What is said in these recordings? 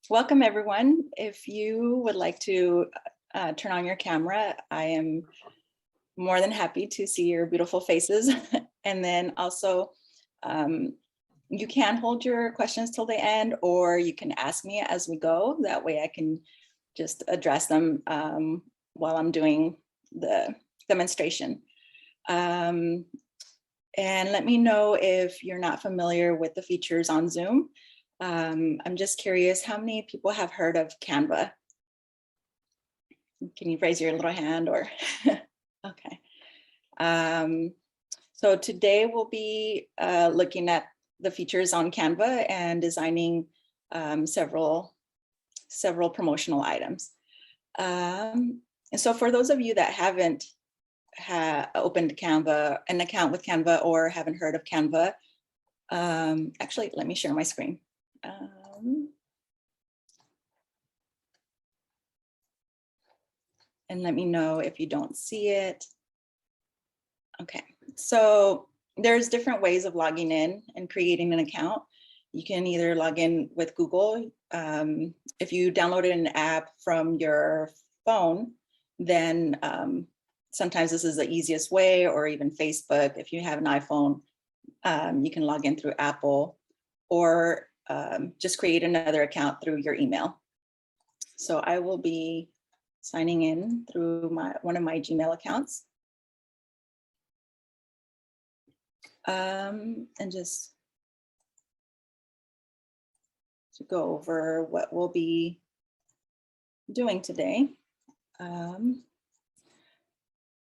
Welcome, everyone. If you would like to turn on your camera, I am more than happy to see your beautiful faces. And then also, you can hold your questions till the end, or you can ask me as we go. That way I can just address them while I'm doing the demonstration. And let me know if you're not familiar with the features on Zoom. I'm just curious, how many people have heard of Canva? Can you raise your little hand or, okay. So today we'll be looking at the features on Canva and designing several promotional items. And so for those of you that haven't opened an account with Canva or haven't heard of Canva, actually, let me share my screen. And let me know if you don't see it. Okay, so there's different ways of logging in and creating an account. You can either log in with Google. If you downloaded an app from your phone, then sometimes this is the easiest way, or even Facebook. If you have an iPhone, you can log in through Apple, or just create another account through your email. So I will be signing in through one of my Gmail accounts. And just to go over what we'll be doing today.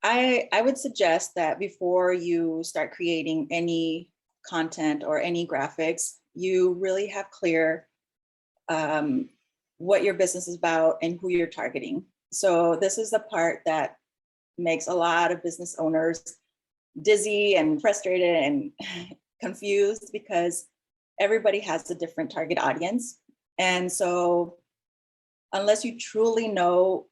I would suggest that before you start creating any content or any graphics, you really have clear what your business is about and who you're targeting. So this is the part that makes a lot of business owners dizzy and frustrated and confused, because everybody has a different target audience. And so unless you truly know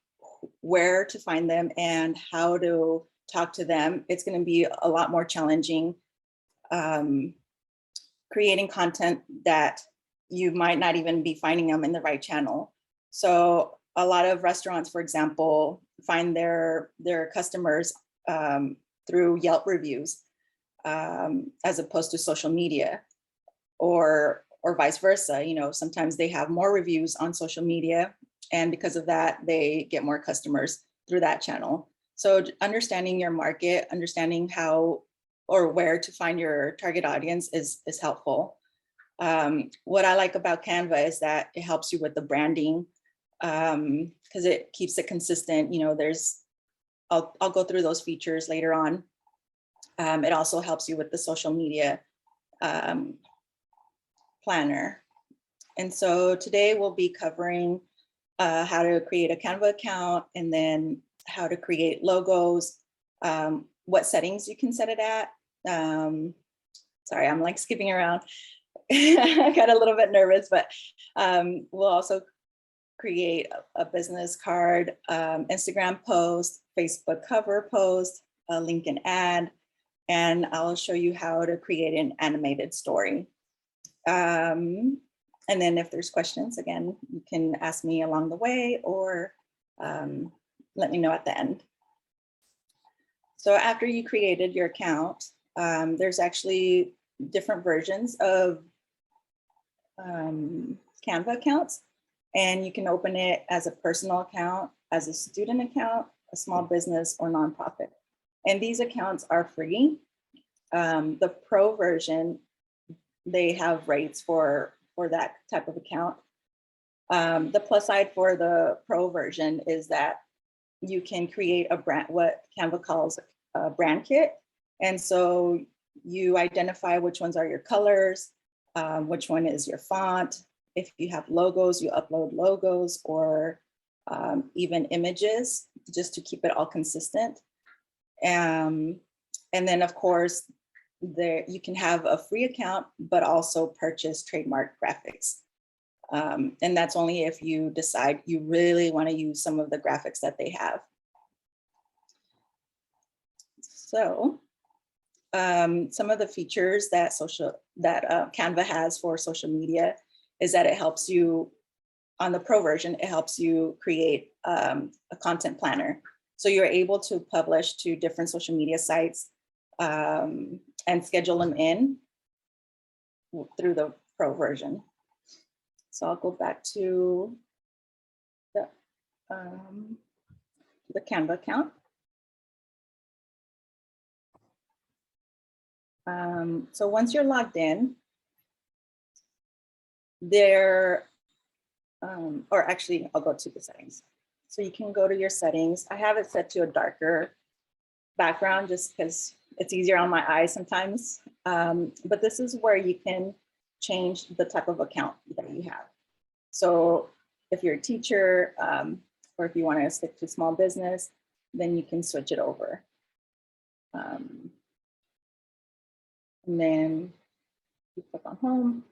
where to find them and how to talk to them, it's going to be a lot more challenging creating content that you might not even be finding them in the right channel. So a lot of restaurants, for example, find their customers through Yelp reviews as opposed to social media, or vice versa. You know, sometimes they have more reviews on social media, and because of that, they get more customers through that channel. So understanding your market, understanding how or where to find your target audience is helpful. What I like about Canva is that it helps you with the branding, because it keeps it consistent. You know, I'll go through those features later on. It also helps you with the social media planner. And so today we'll be covering how to create a Canva account, and then how to create logos, what settings you can set it at. Sorry, I'm like skipping around. I got a little bit nervous, but we'll also create a business card, Instagram post, Facebook cover post, a LinkedIn ad, and I'll show you how to create an animated story. And then if there's questions, again, you can ask me along the way, or let me know at the end. So after you created your account, there's actually different versions of Canva accounts, and you can open it as a personal account, as a student account, a small business, or nonprofit. And these accounts are free. The pro version, they have rates for that type of account. The plus side for the pro version is that you can create a brand, what Canva calls a brand kit. And so you identify which ones are your colors, which one is your font. If you have logos, you upload logos, or even images, just to keep it all consistent. And then of course, you can have a free account, but also purchase trademark graphics. And that's only if you decide you really want to use some of the graphics that they have. So some of the features that Canva has for social media is that it helps you on the pro version, it helps you create a content planner. So you're able to publish to different social media sites and schedule them in through the pro version. So I'll go back to the Canva account. So once you're logged in, there, or actually I'll go to the settings. So you can go to your settings. I have it set to a darker background just because it's easier on my eyes sometimes. But this is where you can change the type of account that you have. So if you're a teacher, or if you want to stick to small business, then you can switch it over. And then you click on home.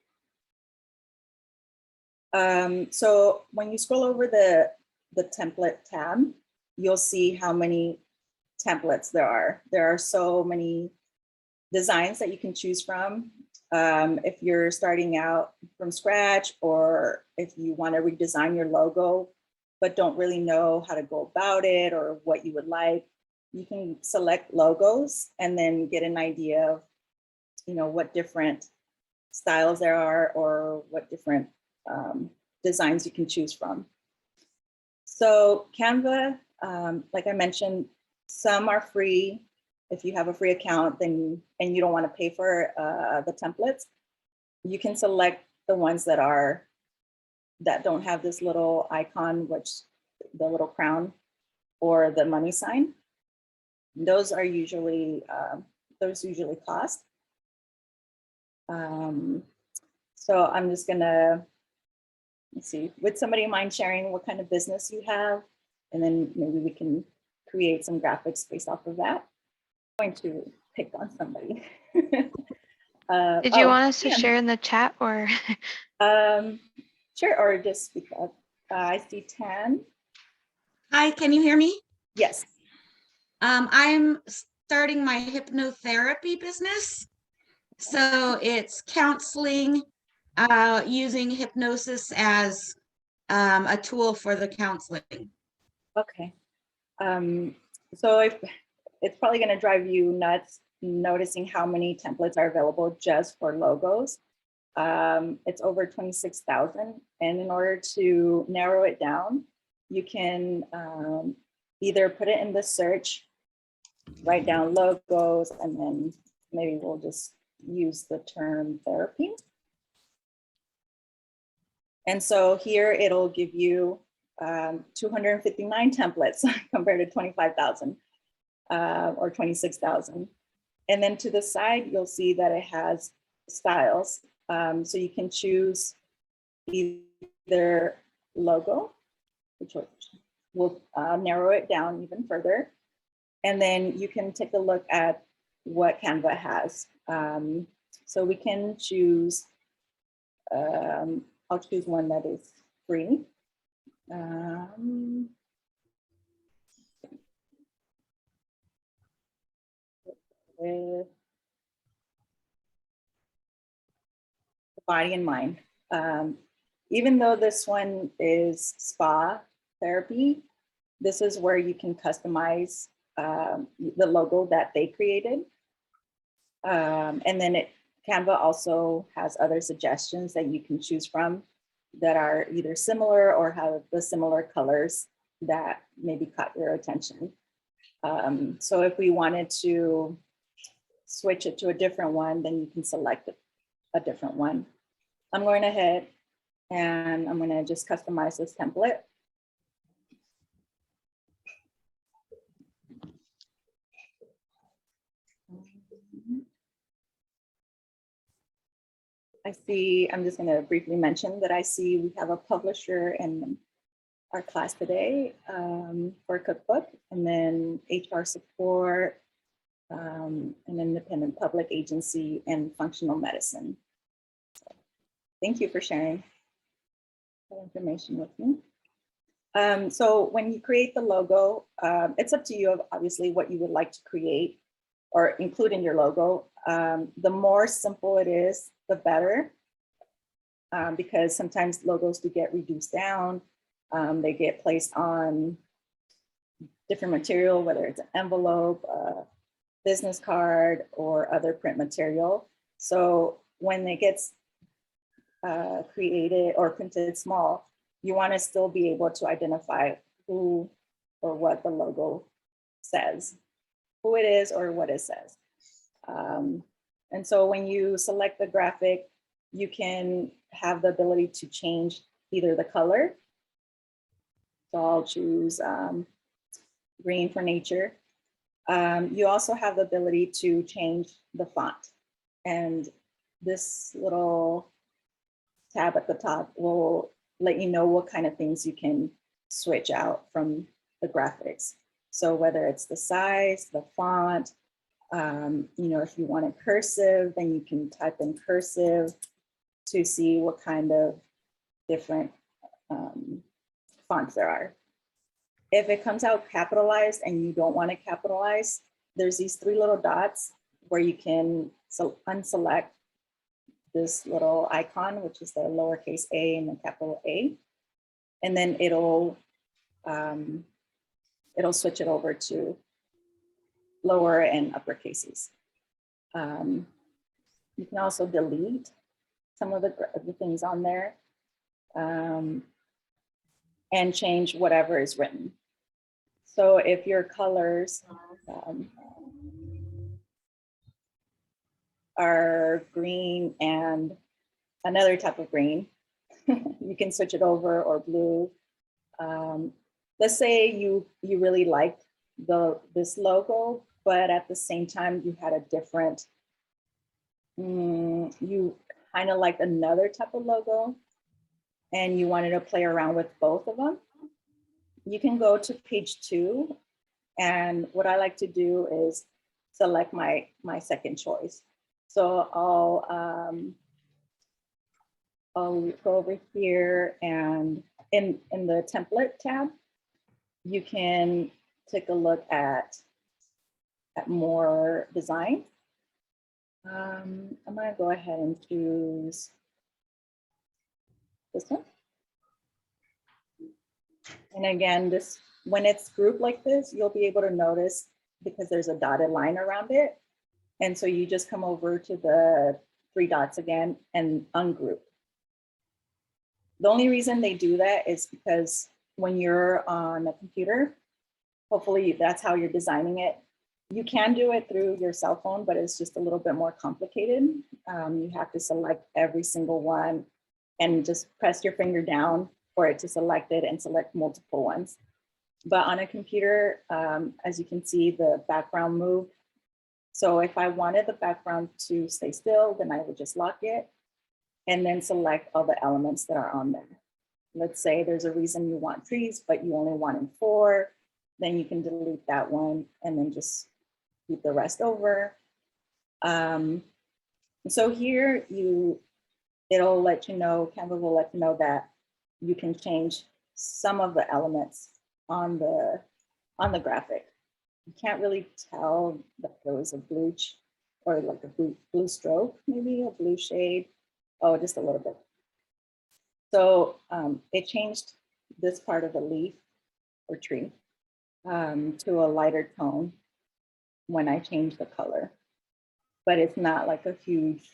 So when you scroll over the template tab, you'll see how many templates there are. There are so many designs that you can choose from. If you're starting out from scratch, or if you want to redesign your logo, but don't really know how to go about it or what you would like, you can select logos and then get an idea of, what different styles there are or what different designs you can choose from. So Canva, like I mentioned, some are free. If you have a free account, then and you don't want to pay for the templates, you can select the ones that don't have this little icon, which the little crown or the money sign. Those are usually cost. So I'm just gonna, let's see, would somebody mind sharing what kind of business you have? And then maybe we can create some graphics based off of that. I'm going to pick on somebody. Did you want us to share in the chat or? Sure, or just speak up. I see Tan. Hi, can you hear me? Yes. I'm starting my hypnotherapy business. So it's counseling using hypnosis as a tool for the counseling. Okay. So it's probably going to drive you nuts noticing how many templates are available just for logos. It's over 26,000. And in order to narrow it down, you can either put it in the search, write down logos, and then maybe we'll just use the term therapy. And so here it'll give you 259 templates compared to 25,000 or 26,000. And then to the side, you'll see that it has styles. So you can choose either logo, which will narrow it down even further. And then you can take a look at what Canva has. So we can choose, I'll choose one that is free. With the body and mind. Even though this one is spa therapy, this is where you can customize the logo that they created. And then Canva also has other suggestions that you can choose from that are either similar or have the similar colors that maybe caught your attention. So if we wanted to switch it to a different one, then you can select a different one. I'm going ahead and I'm going to just customize this template. I see, I'm just going to briefly mention that I see we have a publisher in our class today for a cookbook, and then HR support, an independent public agency, and functional medicine. So, thank you for sharing that information with me. So when you create the logo, it's up to you, obviously, what you would like to create or include in your logo. The more simple it is, the better. because sometimes logos do get reduced down. They get placed on different material, whether it's an envelope, a business card, or other print material. So when it gets created or printed small, you want to still be able to identify who or what the logo says, who it is or what it says. And so when you select the graphic, you can have the ability to change either the color. So I'll choose green for nature. You also have the ability to change the font. And this little tab at the top will let you know what kind of things you can switch out from the graphics. So whether it's the size, the font, you know, if you want it cursive, then you can type in cursive to see what kind of different fonts there are. If it comes out capitalized and you don't want it capitalized, there's these 3 little dots where you can unselect this little icon, which is the lowercase a and the capital A. And then it'll switch it over to lower and upper cases. You can also delete some of the things on there and change whatever is written. So if your colors are green and another type of green, you can switch it over, or blue. Let's say you really like this logo, but at the same time you had a different, you kind of liked another type of logo and you wanted to play around with both of them. You can go to page 2, and what I like to do is select my second choice. So I'll go over here, and in the template tab, you can take a look at more design. I'm gonna go ahead and choose this one. And again, this, when it's grouped like this, you'll be able to notice because there's a dotted line around it. And so you just come over to the 3 dots again and ungroup. The only reason they do that is because when you're on a computer, hopefully that's how you're designing it. You can do it through your cell phone, but it's just a little bit more complicated. You have to select every single one and just press your finger down for it to select it and select multiple ones. But on a computer, as you can see, the background moved. So if I wanted the background to stay still, then I would just lock it and then select all the elements that are on there. Let's say there's a reason you want trees, but you only want in 4, then you can delete that one and then just keep the rest over. So here it'll let you know, Canva will let you know that you can change some of the elements on the graphic. You can't really tell that there was a blue or like a blue stroke, maybe a blue shade. Oh, just a little bit. So it changed this part of the leaf or tree to a lighter tone when I changed the color, but it's not like a huge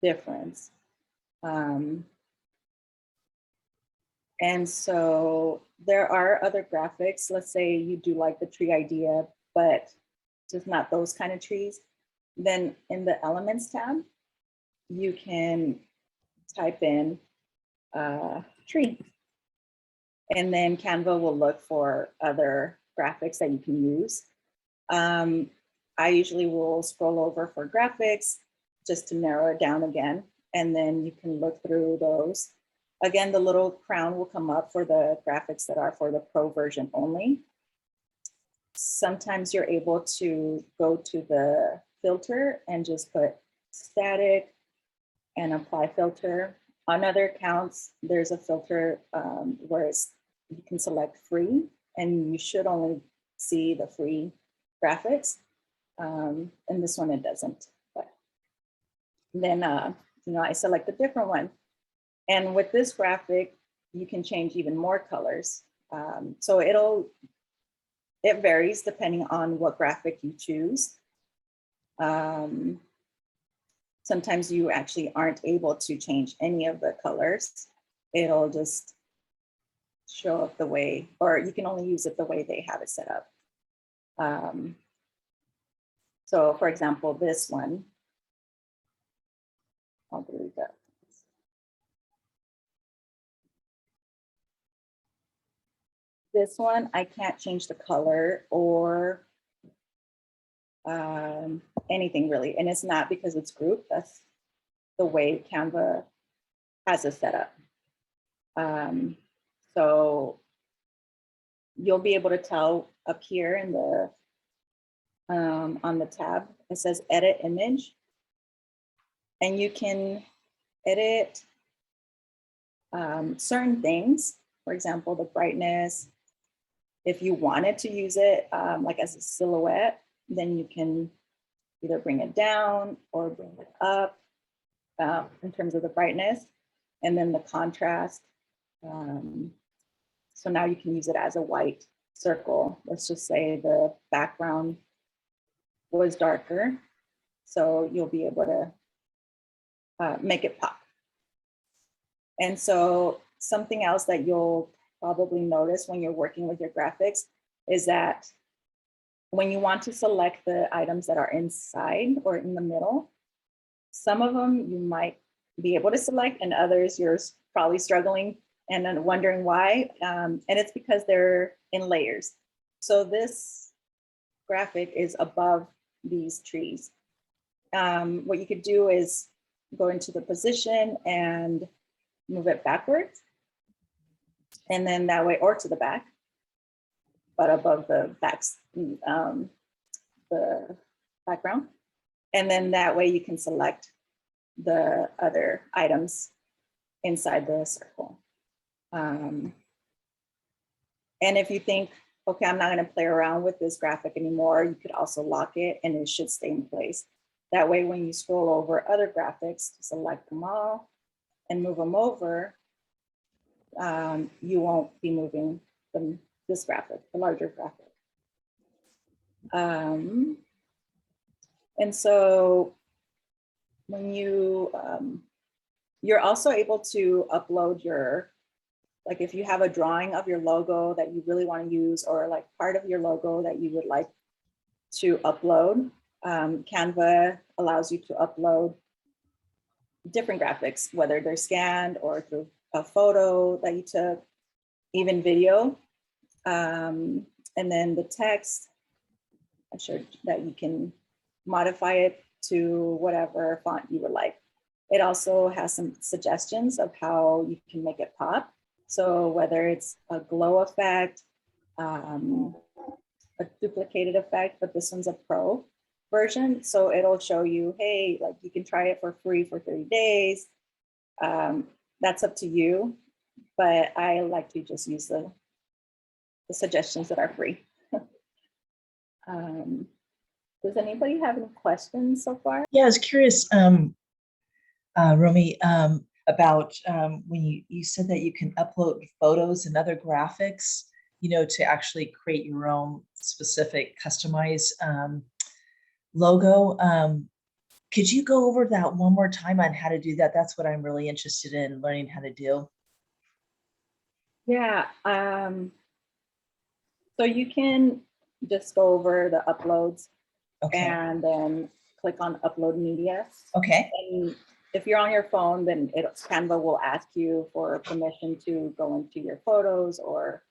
difference. And so there are other graphics. Let's say you do like the tree idea, but just not those kind of trees. Then in the Elements tab, you can type in tree. And then Canva will look for other graphics that you can use. I usually will scroll over for graphics just to narrow it down again. And then you can look through those. Again, the little crown will come up for the graphics that are for the pro version only. Sometimes you're able to go to the filter and just put static and apply filter. On other accounts, there's a filter where you can select free, and you should only see the free graphics. And this one, it doesn't. But then I select a different one. And with this graphic, you can change even more colors. So it varies depending on what graphic you choose. Sometimes you actually aren't able to change any of the colors. It'll just show up the way, or you can only use it the way they have it set up. So for example, this one, I'll delete that. This one, I can't change the color or anything really. And it's not because it's grouped, that's the way Canva has it set up. So you'll be able to tell up here in the, on the tab, it says edit image. And you can edit certain things, for example, the brightness. If you wanted to use it like as a silhouette, then you can either bring it down or bring it up in terms of the brightness, and then the contrast. So now you can use it as a white circle. Let's just say the background was darker, so you'll be able to make it pop. And so something else that you'll probably notice when you're working with your graphics is that when you want to select the items that are inside or in the middle, some of them you might be able to select, and others you're probably struggling and then wondering why. And it's because they're in layers. So this graphic is above these trees. What you could do is go into the position and move it backwards. And then that way, or to the back, but above the the background. And then that way you can select the other items inside the circle. And if you think, okay, I'm not going to play around with this graphic anymore, you could also lock it and it should stay in place. That way, when you scroll over other graphics, select them all and move them over, you won't be moving this graphic, the larger graphic. And so when you're also able to upload your, like if you have a drawing of your logo that you really want to use, or like part of your logo that you would like to upload, Canva allows you to upload different graphics, whether they're scanned or through a photo that you took, even video. And then the text, I'm sure that you can modify it to whatever font you would like. It also has some suggestions of how you can make it pop. So whether it's a glow effect, a duplicated effect, but this one's a pro version. So it'll show you, hey, like you can try it for free for 30 days. That's up to you, but I like to just use the suggestions that are free. Does anybody have any questions so far? Yeah, I was curious, Romy, about when you said that you can upload photos and other graphics, to actually create your own specific customized logo. Could you go over that one more time on how to do that? That's what I'm really interested in learning how to do. Yeah, so you can just go over the uploads. Okay. And then click on upload media. Okay. And if you're on your phone, then Canva will ask you for permission to go into your photos or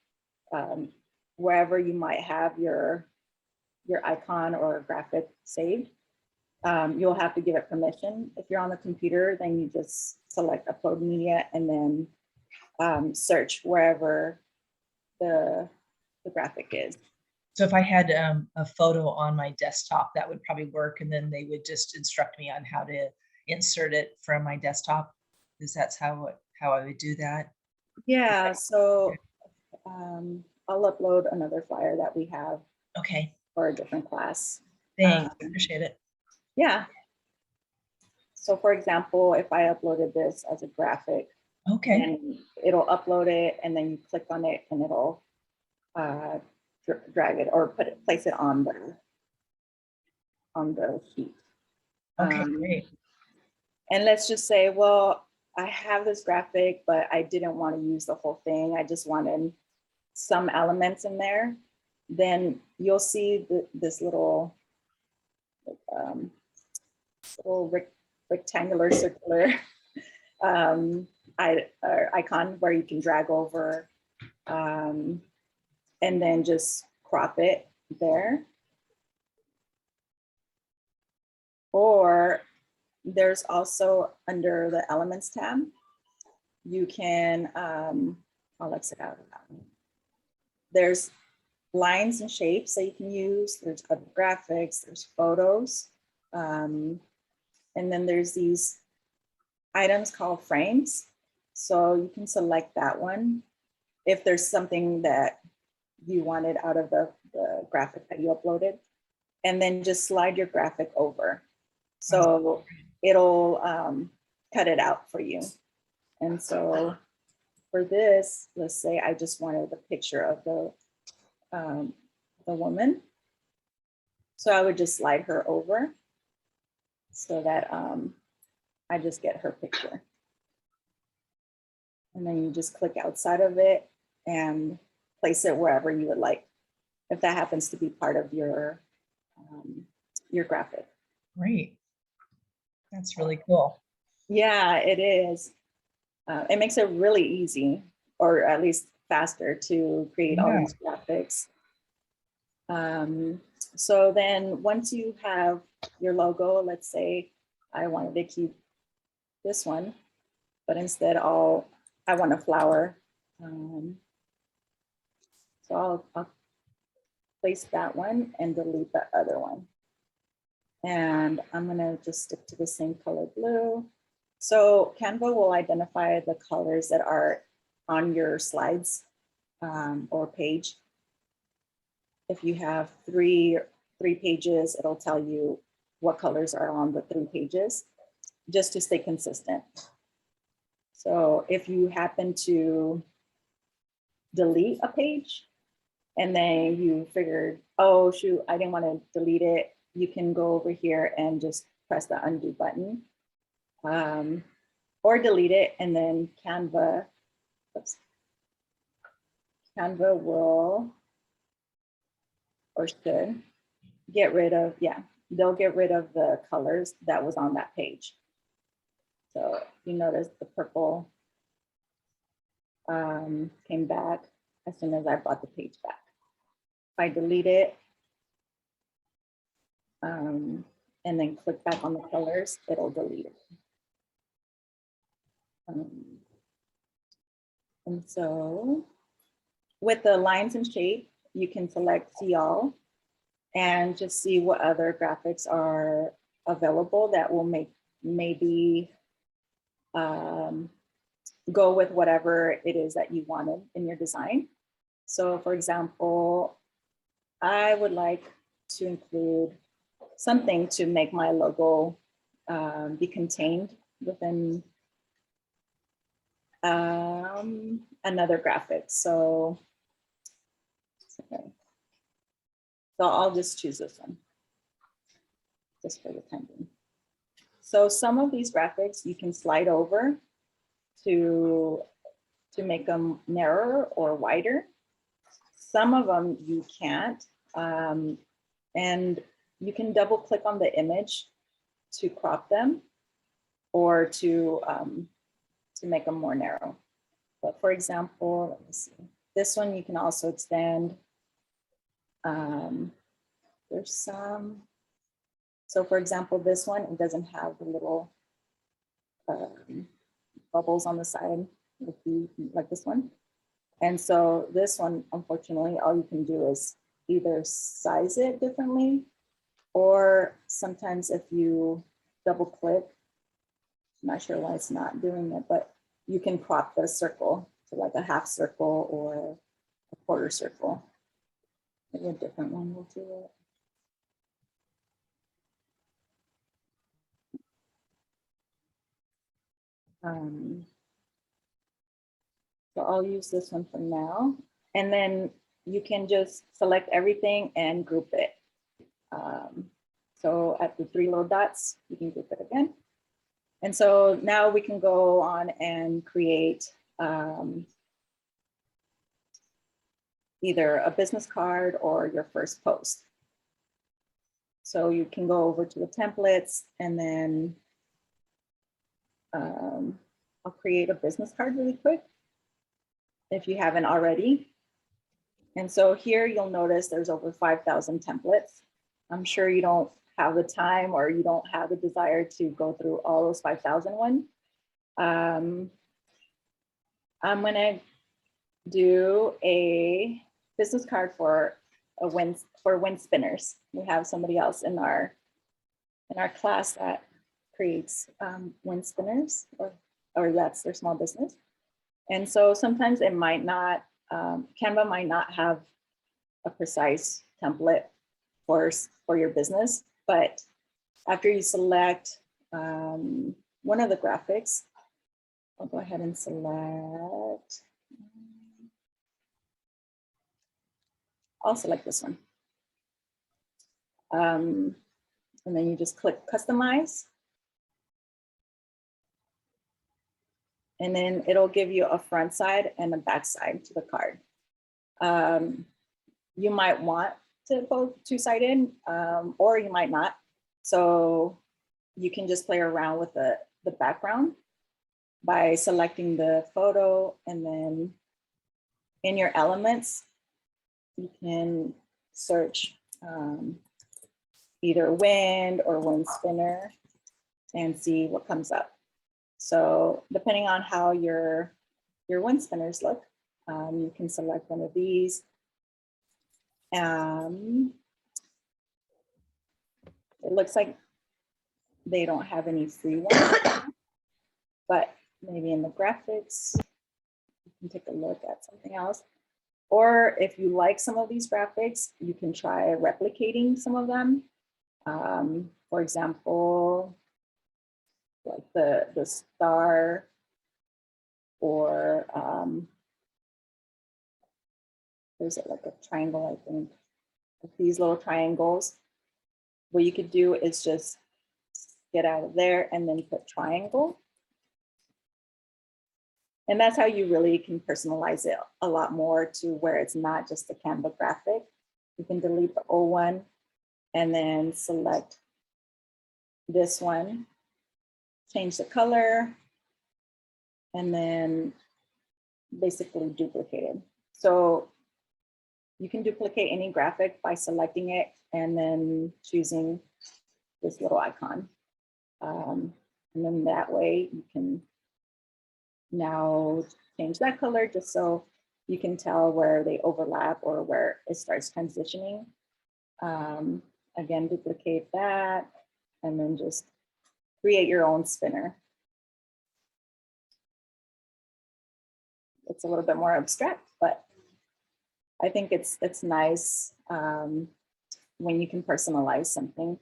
wherever you might have your icon or graphic saved. You'll have to give it permission. If you're on the computer, then you just select upload media and then search wherever the graphic is. So if I had a photo on my desktop, that would probably work, and then they would just instruct me on how to insert it from my desktop. Is that how I would do that? Yeah, so I'll upload another flyer that we have. Okay. For a different class. Thanks, appreciate it. Yeah. So for example, if I uploaded this as a graphic, Okay. and it'll upload it, and then you click on it and it'll drag it or place it on the sheet. Okay, great. And let's just say, well, I have this graphic, but I didn't want to use the whole thing. I just wanted some elements in there. Then you'll see this little, rectangular, circular icon where you can drag over and then just crop it there. Or there's also under the Elements tab, you can, I'll exit out of that one. There's lines and shapes that you can use. There's other graphics, there's photos. And then there's these items called frames. So you can select that one if there's something that you wanted out of the graphic that you uploaded, and then just slide your graphic over. So it'll cut it out for you. And so for this, let's say I just wanted the picture of the woman. So I would just slide her over so that I just get her picture. And then you just click outside of it and place it wherever you would like, if that happens to be part of your graphic. Great. That's really cool. Yeah, it is. It makes it really easy, or at least faster, to create all these graphics. So then once you have your logo, let's say I wanted to keep this one, but instead I want a flower. So I'll place that one and delete the other one. And I'm gonna just stick to the same color blue. So Canva will identify the colors that are on your slides or page. If you have three pages, it'll tell you what colors are on the 3 pages, just to stay consistent. So if you happen to delete a page and then you figured, oh shoot, I didn't want to delete it, you can go over here and just press the undo button or delete it, and then Canva will, or should, get rid of, they'll get rid of the colors that was on that page. So you notice the purple came back as soon as I brought the page back. If I delete it and then click back on the colors, it'll delete it. And so with the lines and shape, you can select see all and just see what other graphics are available that will maybe go with whatever it is that you wanted in your design. So for example, I would like to include something to make my logo be contained within another graphic. So, okay. So I'll just choose this one, just for the time being. So some of these graphics you can slide over to make them narrower or wider. Some of them you can't, and you can double click on the image to crop them or to make them more narrow. But for example, let me see, this one you can also extend. There's some, so for example, this one, it doesn't have the little bubbles on the side like this one. And so this one, unfortunately, all you can do is either size it differently, or sometimes if you double click, I'm not sure why it's not doing it, but you can crop the circle to like a half circle or a quarter circle. Maybe a different one will do it. So I'll use this one for now. And then you can just select everything and group it. So at the 3 little dots, you can group it again. And so now we can go on and create either a business card or your first post. So you can go over to the templates and then I'll create a business card really quick if you haven't already. And so here you'll notice there's over 5,000 templates. I'm sure you don't have the time or you don't have the desire to go through all those 5,000 one. I'm gonna do a business card for wind spinners. We have somebody else in our class that creates wind spinners, or that's their small business. And so sometimes it might not, Canva might not have a precise template for your business, but after you select one of the graphics, I'll go ahead and select, I'll select this one. And then you just click customize. And then it'll give you a front side and a back side to the card. You might want to go 2-sided, or you might not. So you can just play around with the background by selecting the photo, and then in your elements, you can search either wind or wind spinner and see what comes up. So depending on how your wind spinners look, you can select one of these. It looks like they don't have any free ones, but maybe in the graphics, you can take a look at something else. Or if you like some of these graphics, you can try replicating some of them. For example, like the star, or there's like a triangle, I think, with these little triangles. What you could do is just get out of there and then put triangle. And that's how you really can personalize it a lot more to where it's not just a Canva graphic. You can delete the old one and then select this one, change the color, and then basically duplicate it. So you can duplicate any graphic by selecting it and then choosing this little icon. And then that way you can now change that color just so you can tell where they overlap or where it starts transitioning. Again, duplicate that and then just create your own spinner. It's a little bit more abstract, but I think it's nice when you can personalize something,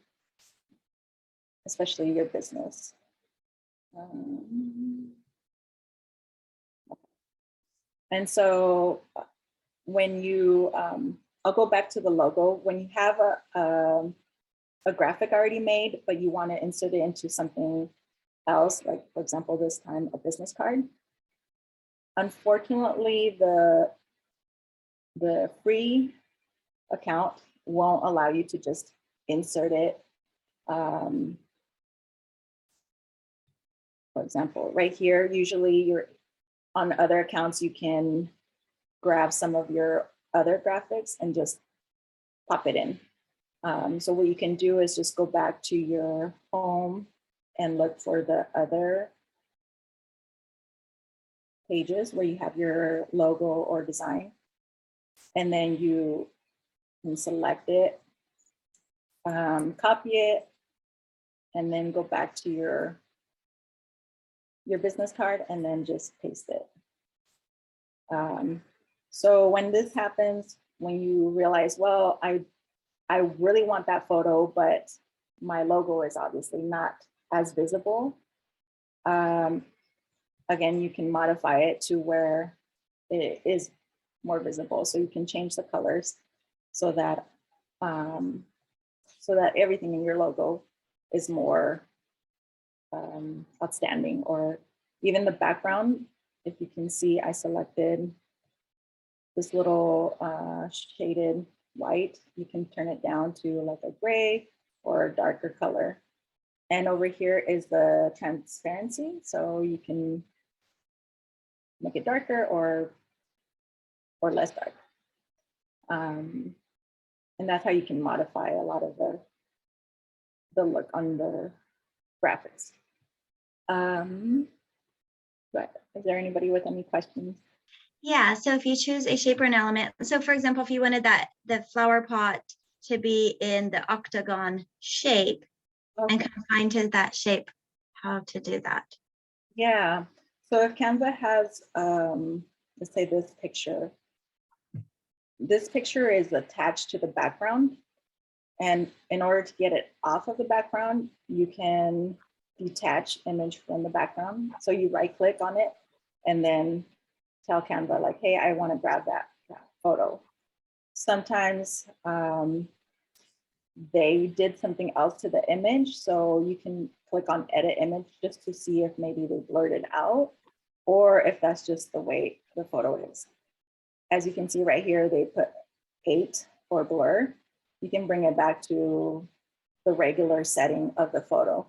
especially your business. And so when you, I'll go back to the logo. When you have a graphic already made, but you want to insert it into something else, like for example, this time a business card. Unfortunately, the free account won't allow you to just insert it. For example, right here, usually you're on other accounts, you can grab some of your other graphics and just pop it in. So what you can do is just go back to your home and look for the other pages where you have your logo or design. And then you can select it, copy it, and then go back to your business card and then just paste it. So when this happens, when you realize, well, I really want that photo, but my logo is obviously not as visible. again, you can modify it to where it is more visible. So you can change the colors so that everything in your logo is more outstanding. Or even the background, if you can see, I selected this little shaded white. You can turn it down to like a gray or a darker color. And over here is the transparency. So you can make it darker or less dark. And that's how you can modify a lot of the look on the graphics. But is there anybody with any questions? Yeah, so if you choose a shape or an element, so for example, if you wanted the flower pot to be in the octagon shape and confined to that shape, how to do that? Yeah, so if Canva has, let's say this picture is attached to the background. And in order to get it off of the background, you can detach image from the background. So you right click on it and then tell Canva like, hey, I want to grab that photo. Sometimes they did something else to the image. So you can click on edit image just to see if maybe they blurred it out or if that's just the way the photo is. As you can see right here, they put 8 for blur. You can bring it back to the regular setting of the photo.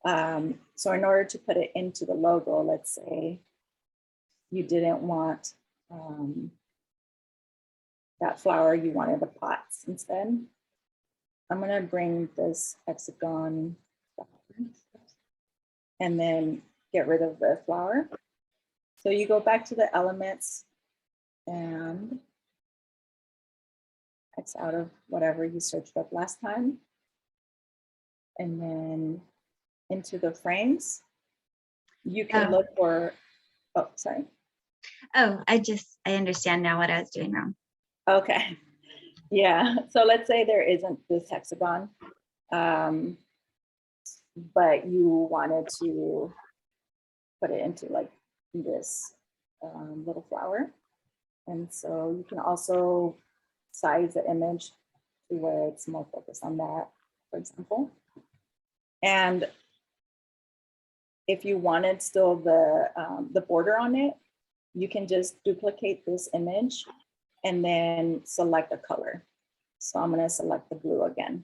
So in order to put it into the logo, let's say you didn't want that flower, you wanted the pots instead. I'm gonna bring this hexagon and then get rid of the flower. So you go back to the elements and X out of whatever you searched up last time. And then into the frames, you can look for, oh, sorry. Oh, I understand now what I was doing wrong. Okay, yeah, so let's say there isn't this hexagon, but you wanted to put it into like this little flower. And so you can also size the image to where it's more focused on that, for example. And if you wanted still the border on it, you can just duplicate this image and then select a color. So I'm going to select the blue again.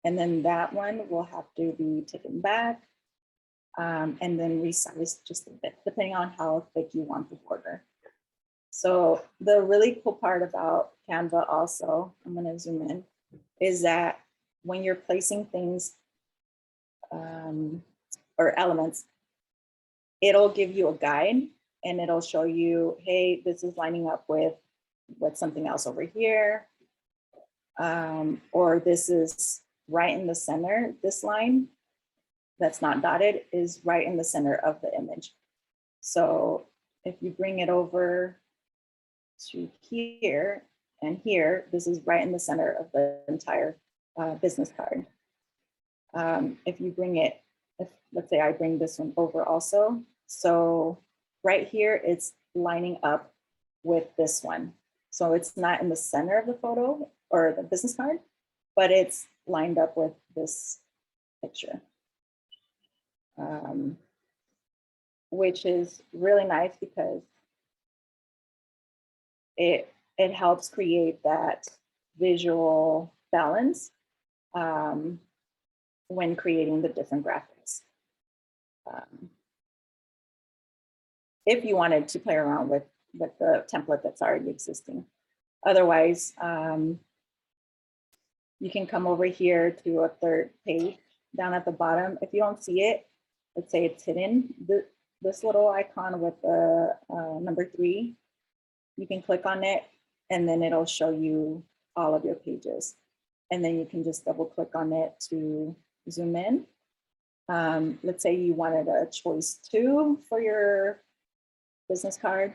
And then that one will have to be taken back and then resized just a bit, depending on how thick you want the border. So the really cool part about Canva also, I'm going to zoom in, is that when you're placing things or elements, it'll give you a guide and it'll show you, hey, this is lining up with something else over here. Or this is right in the center. This line that's not dotted is right in the center of the image. So if you bring it over to here and here, this is right in the center of the entire business card. If you bring it, let's say I bring this one over also. So right here, it's lining up with this one. So it's not in the center of the photo or the business card, but it's lined up with this picture, which is really nice because it helps create that visual balance when creating the different graphics. If you wanted to play around with the template that's already existing. Otherwise, you can come over here to a third page down at the bottom. If you don't see it, let's say it's hidden, this little icon with the number 3, you can click on it and then it'll show you all of your pages. And then you can just double click on it to zoom in. Let's say you wanted a choice 2 for your business card.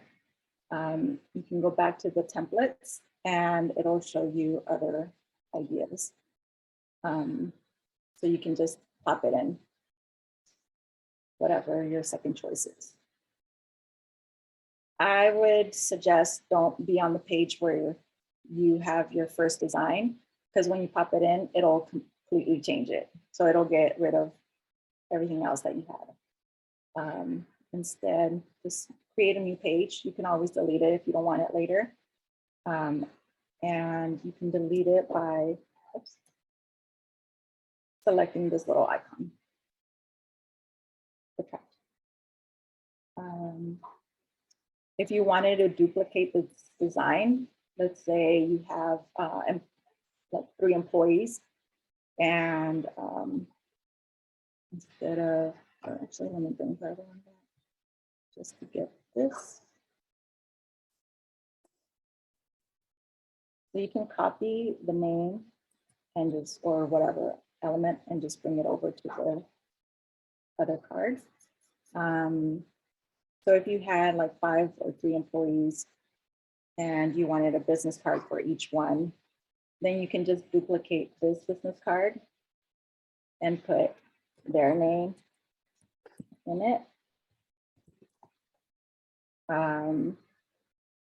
You can go back to the templates and it'll show you other ideas. So you can just pop it in, whatever your second choice is. I would suggest don't be on the page where you have your first design, because when you pop it in, it'll completely change it. So it'll get rid of everything else that you had. Instead, just create a new page. You can always delete it if you don't want it later. And you can delete it by selecting this little icon. Detach. If you wanted to duplicate the design, let's say you have like 3 employees, and instead of, or actually, let me bring the other one back just to get this. So you can copy the name and just, or whatever element, and just bring it over to the other card. So if you had like 5 or 3 employees and you wanted a business card for each one, then you can just duplicate this business card and put their name in it. And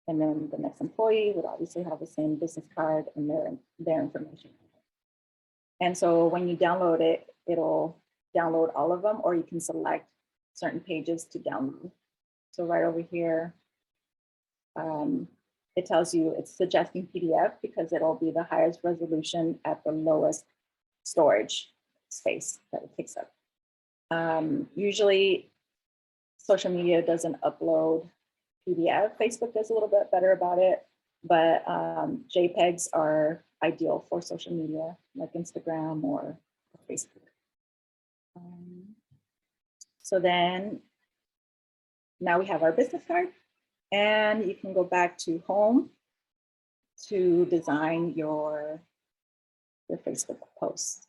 then the next employee would obviously have the same business card and their information. And so when you download it, it'll download all of them, or you can select certain pages to download. So right over here, it tells you it's suggesting PDF because it'll be the highest resolution at the lowest storage space that it takes up. Usually social media doesn't upload PDF. Facebook does a little bit better about it, but JPEGs are ideal for social media like Instagram or Facebook. So then now we have our business card, and you can go back to home to design your Facebook posts.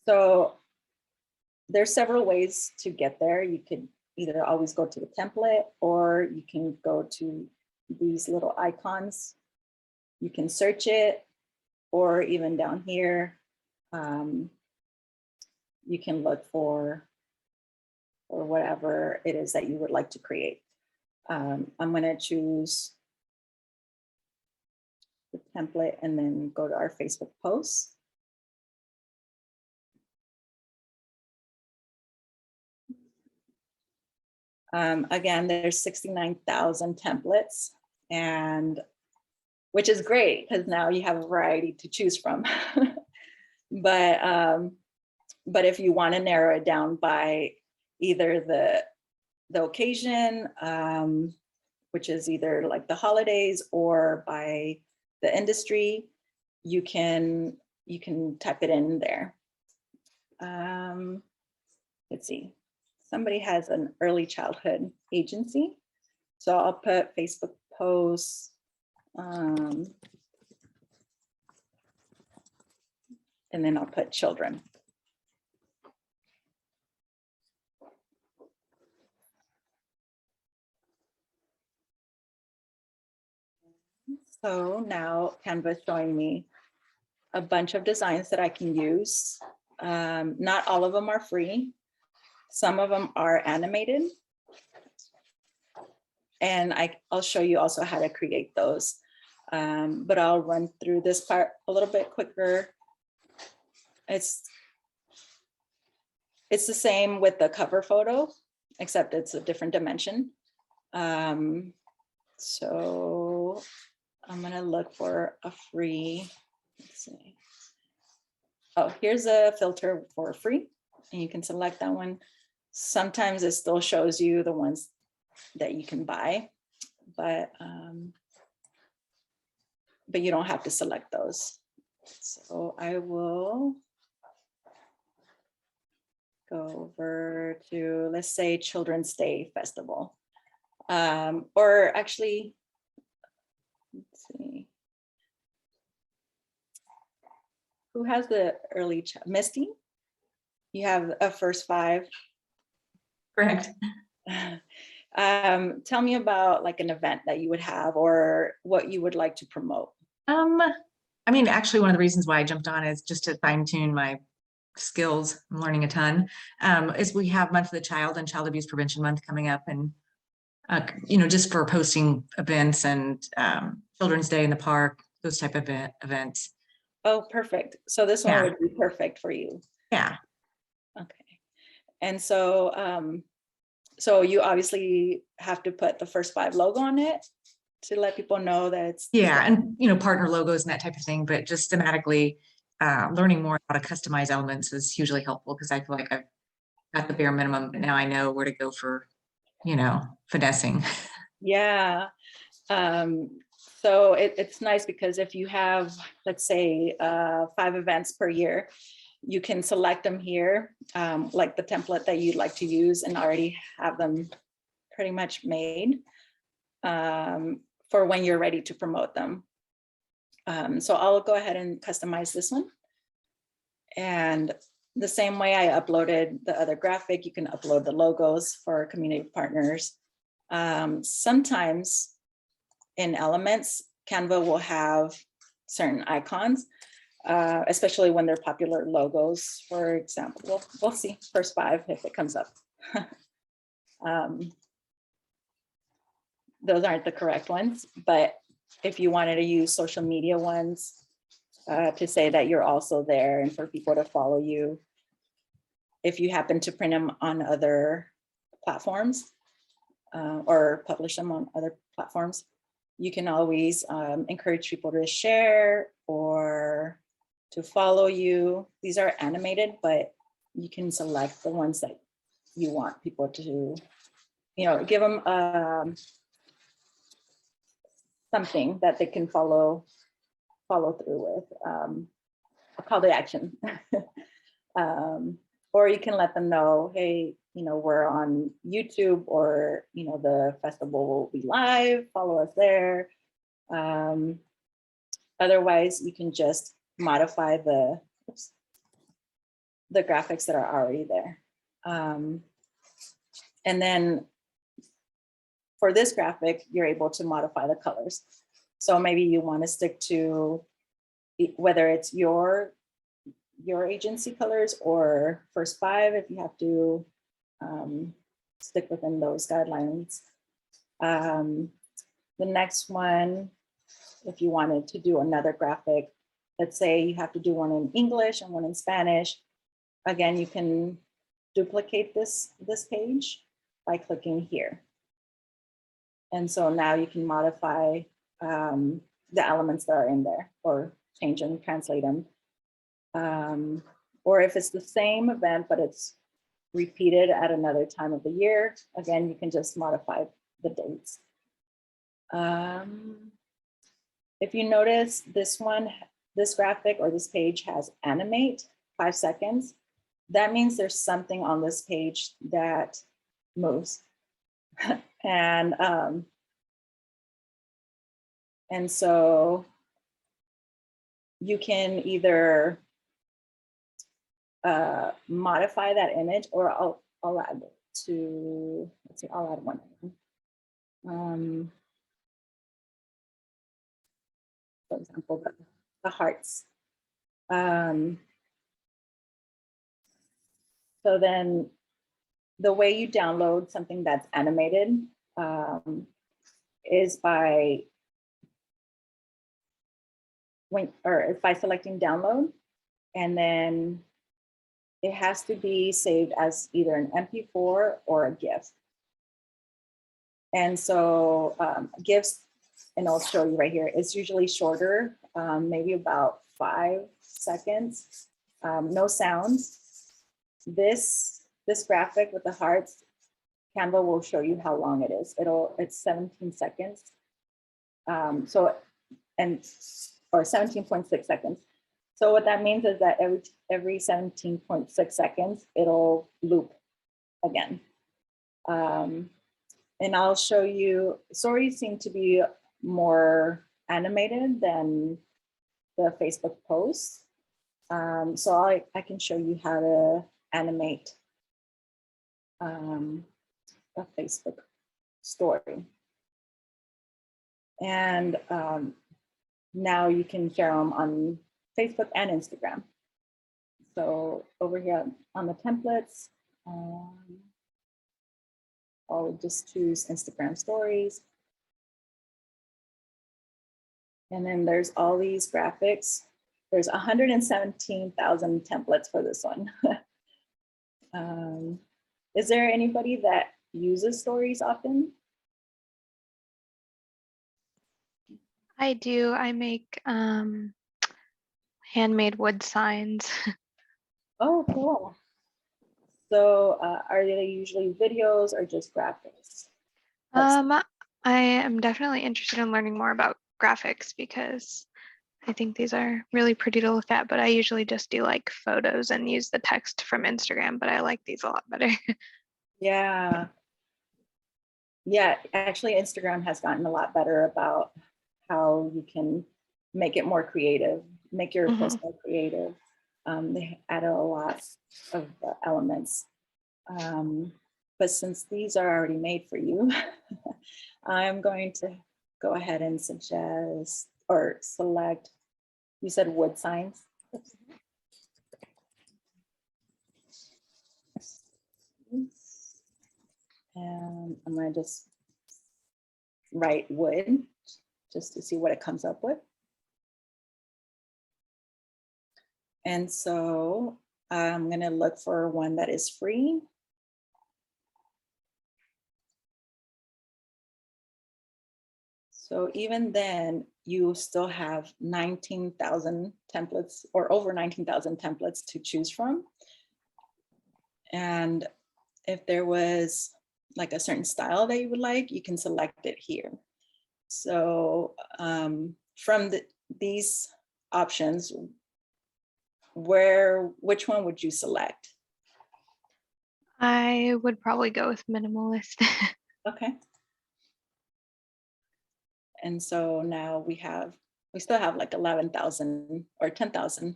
So there's several ways to get there. You could either always go to the template, or you can go to these little icons. You can search it, or even down here, you can look for whatever it is that you would like to create. I'm going to choose the template and then go to our Facebook posts. Again, there's 69,000 templates, and which is great because now you have a variety to choose from. But if you want to narrow it down by either the occasion, which is either like the holidays, or by the industry, you can type it in there. Let's see. Somebody has an early childhood agency, so I'll put Facebook posts. And then I'll put children. So now Canva is showing me a bunch of designs that I can use. Not all of them are free. Some of them are animated. And I'll show you also how to create those. But I'll run through this part a little bit quicker. It's the same with the cover photo, except it's a different dimension. So I'm gonna look for a free, let's see. Oh, here's a filter for free, and you can select that one. Sometimes it still shows you the ones that you can buy, but you don't have to select those. So I will go over to, let's say, Children's Day Festival. Or actually, let's see. Who has the early child? Misty? You have a first 5. Correct. Tell me about like an event that you would have, or what you would like to promote. I mean, actually, one of the reasons why I jumped on is just to fine tune my skills. I'm learning a ton. Is we have Month of the Child and Child Abuse Prevention Month coming up, and just for posting events and Children's Day in the park, those type of events. Oh, perfect. So this one Yeah. would be perfect for you. Yeah. Okay. And so, so you obviously have to put the first 5 logo on it to let people know that it's. Yeah, and partner logos and that type of thing, but just thematically learning more how to customize elements is hugely helpful, because I feel like I've got the bare minimum, but now I know where to go for, finessing. Yeah. So it's nice because if you have, let's say, 5 events per year, you can select them here, like the template that you'd like to use, and already have them pretty much made for when you're ready to promote them. So I'll go ahead and customize this one. And the same way I uploaded the other graphic, you can upload the logos for community partners. Sometimes in Elements, Canva will have certain icons, especially when they're popular logos. For example, we'll see first 5 if it comes up. Those aren't the correct ones, but if you wanted to use social media ones to say that you're also there and for people to follow you, if you happen to print them on other platforms or publish them on other platforms, you can always encourage people to share or to follow you. These are animated, but you can select the ones that you want people to, give them something that they can follow through with, a call to action. Or you can let them know, hey, we're on YouTube, or, the festival will be live, follow us there. Otherwise, you can just modify the graphics that are already there. And then for this graphic, you're able to modify the colors. So maybe you want to stick to whether it's your agency colors or first 5, if you have to stick within those guidelines. The next one, if you wanted to do another graphic, let's say you have to do one in English and one in Spanish. Again, you can duplicate this page by clicking here. And so now you can modify the elements that are in there, or change them, translate them. Or if it's the same event, but it's repeated at another time of the year, again, you can just modify the dates. If you notice, this graphic or this page has animate 5 seconds. That means there's something on this page that moves. And so you can either modify that image, or I'll add it to, let's see, I'll add one. For example, the hearts. So then the way you download something that's animated is by selecting download, and then it has to be saved as either an MP4 or a GIF. And so GIFs, and I'll show you right here, it's usually shorter, maybe about 5 seconds, no sounds. This graphic with the hearts, Canva will show you how long it is. It's 17 seconds. Or 17.6 seconds. So what that means is that every 17.6 seconds, it'll loop again. And I'll show you, stories seem to be more animated than the Facebook posts. So I can show you how to animate a Facebook story. And now you can share them on Facebook and Instagram. So over here on the templates, I'll just choose Instagram stories. And then there's all these graphics. There's 117,000 templates for this one. Is there anybody that uses stories often? I do. I make handmade wood signs. Oh, cool. So are they usually videos or just graphics? I am definitely interested in learning more about graphics because I think these are really pretty to look at, but I usually just do like photos and use the text from Instagram, but I like these a lot better. Yeah. Yeah, actually Instagram has gotten a lot better about how you can make it more creative, make your post more creative. They added a lot of elements. But since these are already made for you, I'm going to go ahead and suggest or select, you said wood signs. And I'm going to just write wood just to see what it comes up with. And so I'm going to look for one that is free. So even then, you still have 19,000 templates or over 19,000 templates to choose from. And if there was like a certain style that you would like, you can select it here. So from these options, which one would you select? I would probably go with minimalist. Okay. And so now we still have like 11,000 or 10,000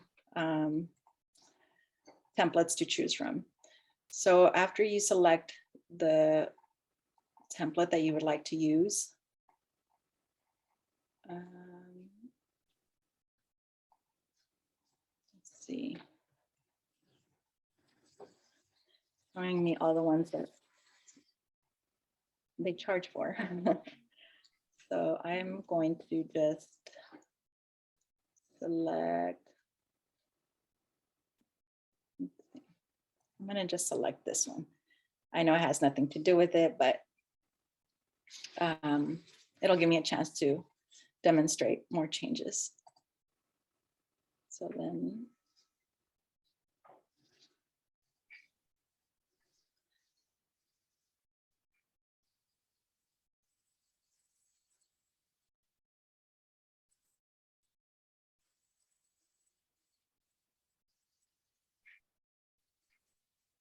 templates to choose from. So after you select the template that you would like to use, let's see, showing me all the ones that they charge for. So I'm going to just select, I'm going to just select this one. I know it has nothing to do with it, but it'll give me a chance to demonstrate more changes. So then,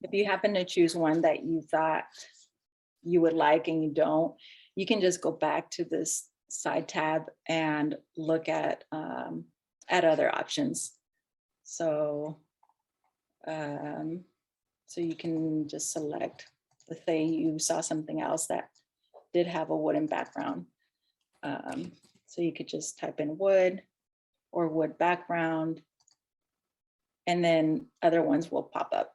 if you happen to choose one that you thought you would like and you don't, you can just go back to this side tab and look at other options. So, so you can just select, let's say you saw something else that did have a wooden background. So you could just type in wood or wood background, and then other ones will pop up.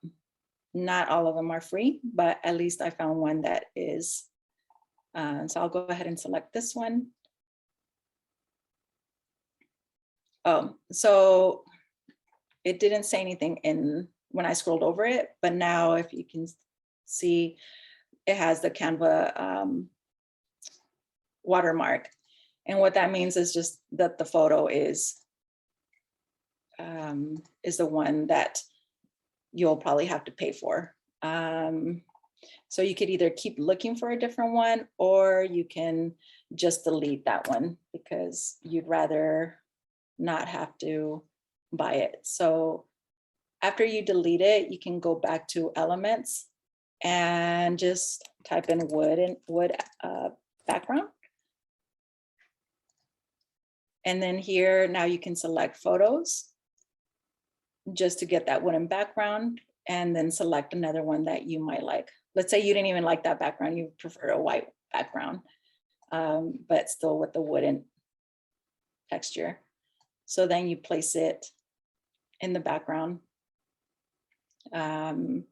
Not all of them are free, but at least I found one that is. So I'll go ahead and select this one. Oh, so it didn't say anything when I scrolled over it, but now if you can see, it has the Canva watermark. And what that means is just that the photo is the one that you'll probably have to pay for. So you could either keep looking for a different one, or you can just delete that one because you'd rather not have to buy it. So after you delete it, you can go back to elements and just type in wood background. And then here, now you can select photos just to get that wooden background, and then select another one that you might like. Let's say you didn't even like that background, you prefer a white background, but still with the wooden texture. So then you place it in the background and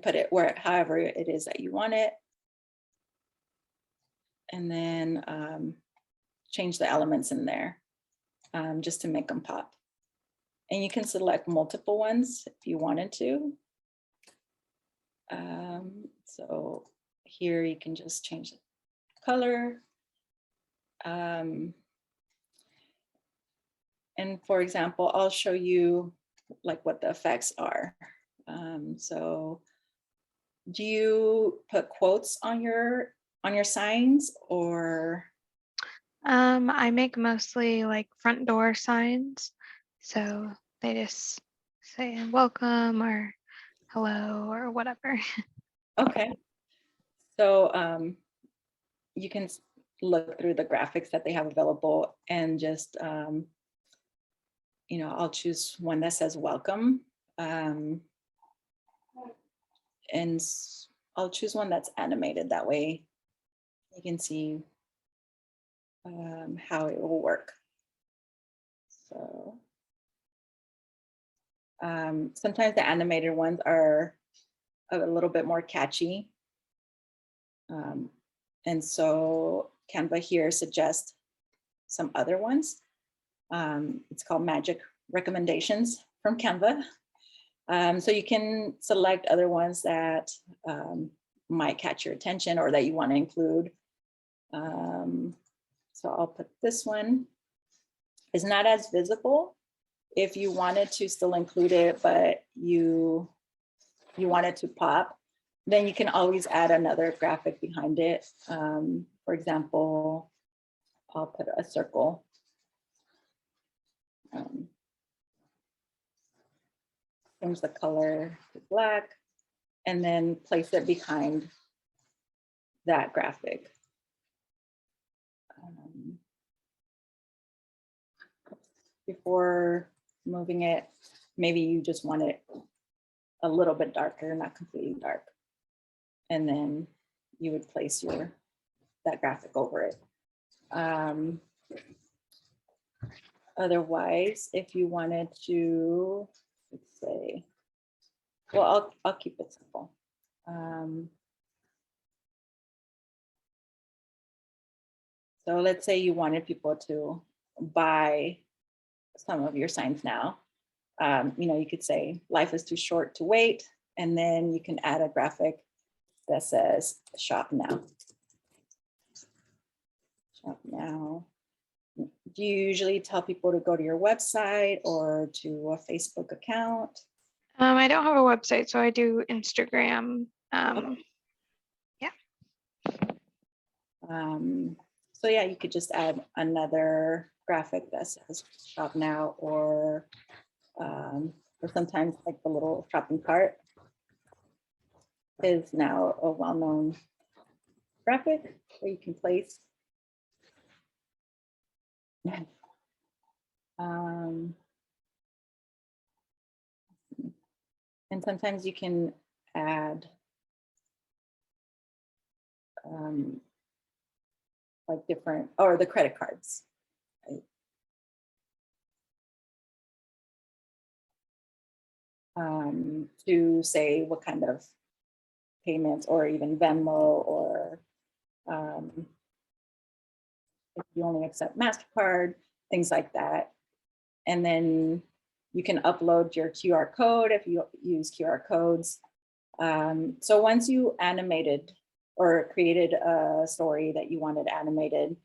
put it where, however it is that you want it. And then change the elements in there just to make them pop. And you can select multiple ones if you wanted to. So here you can just change the color. And for example, I'll show you like what the effects are. So do you put quotes on your signs, or? I make mostly like front door signs. So they just say welcome or hello or whatever. Okay. So you can look through the graphics that they have available and just, I'll choose one that says welcome. And I'll choose one that's animated. That way you can see how it will work. So sometimes the animated ones are a little bit more catchy. And so Canva here suggests some other ones. It's called Magic Recommendations from Canva. So you can select other ones that might catch your attention or that you want to include. So I'll put this one. It's not as visible. If you wanted to still include it, but you want it to pop, then you can always add another graphic behind it. For example, I'll put a circle. Change the color to black and then place it behind that graphic. Before moving it, maybe you just want it a little bit darker, not completely dark. And then you would place that graphic over it. Otherwise, if you wanted to, let's say, well, I'll keep it simple. So let's say you wanted people to buy some of your signs now. You could say life is too short to wait, and then you can add a graphic that says shop now. Shop now. Do you usually tell people to go to your website or to a Facebook account? I don't have a website, so I do Instagram. So yeah, you could just add another graphic that says shop now, or sometimes like the little shopping cart is now a well-known graphic where you can place. And sometimes you can add like different, or the credit cards. Right? To say what kind of payments, or even Venmo, or if you only accept MasterCard, things like that. And then you can upload your QR code if you use QR codes. So once you animated or created a story that you wanted animated,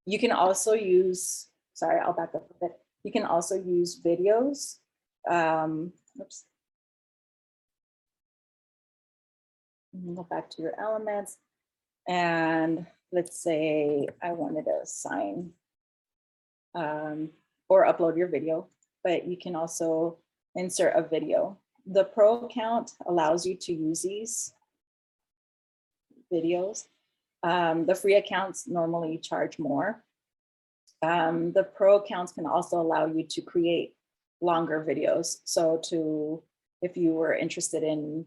you can also use, sorry, I'll back up a bit. You can also use videos. Oops. Go back to your elements. And let's say I wanted a sign or upload your video, but you can also insert a video. The Pro account allows you to use these videos. The free accounts normally charge more. The Pro accounts can also allow you to create longer videos. So if you were interested in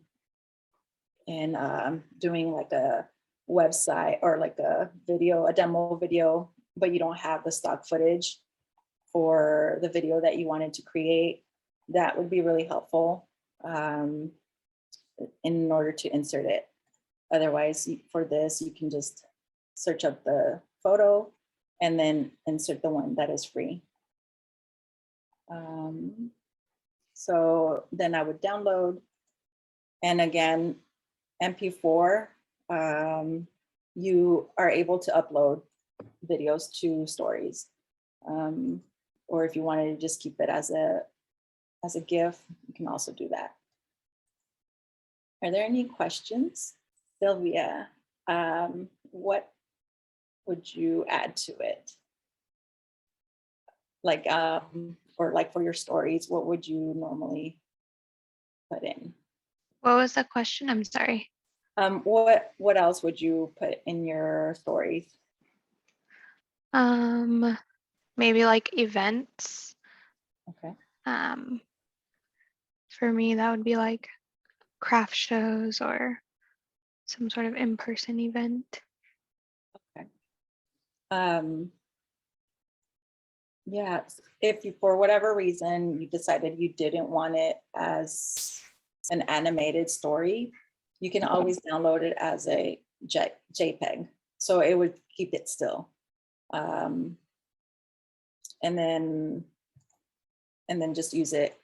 doing like a website or like a demo video, but you don't have the stock footage for the video that you wanted to create, that would be really helpful. in order to insert it. Otherwise, for this, you can just search up the photo and then insert the one that is free. So then I would download, and again, MP4, you are able to upload videos to stories. Or if you wanted to just keep it as a GIF, you can also do that. Are there any questions? Sylvia, what would you add to it? Like, or like for your stories, what would you normally put in? What was the question? I'm sorry. What else would you put in your stories? Maybe like events. Okay. For me, that would be like craft shows or some sort of in-person event. Yeah, if you, for whatever reason, you decided you didn't want it as an animated story, you can always download it as a JPEG. So it would keep it still. And then just use it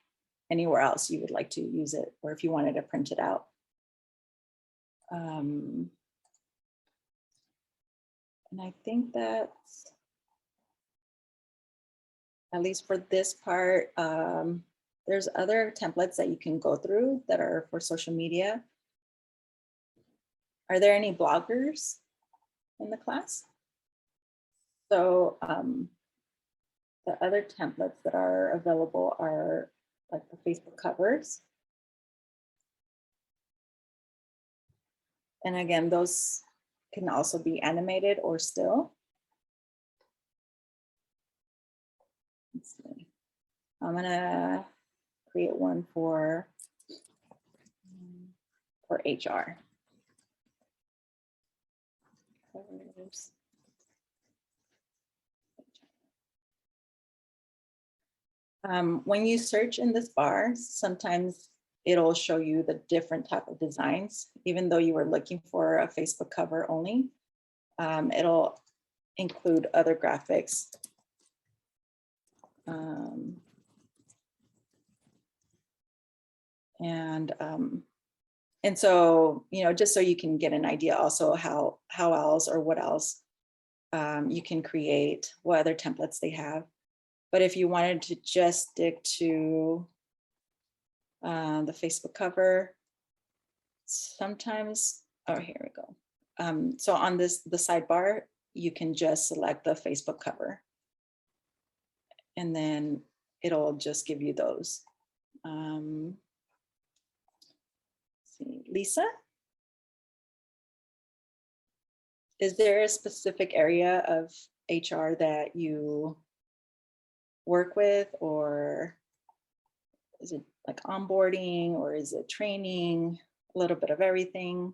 anywhere else you would like to use it, or if you wanted to print it out. And I think that's, at least for this part, there's other templates that you can go through that are for social media. Are there any bloggers in the class? So the other templates that are available are like the Facebook covers. And again, those can also be animated or still. Let's see. I'm gonna create one for HR. Covers. When you search in this bar, sometimes it'll show you the different type of designs, even though you were looking for a Facebook cover only. It'll include other graphics. And so, you know, just so you can get an idea also how else or what else you can create, what other templates they have. But if you wanted to just stick to the Facebook cover, sometimes, oh, here we go. So on the sidebar, you can just select the Facebook cover. And then it'll just give you those. Let's see, Lisa? Is there a specific area of HR that you work with, or is it like onboarding, or is it training, a little bit of everything?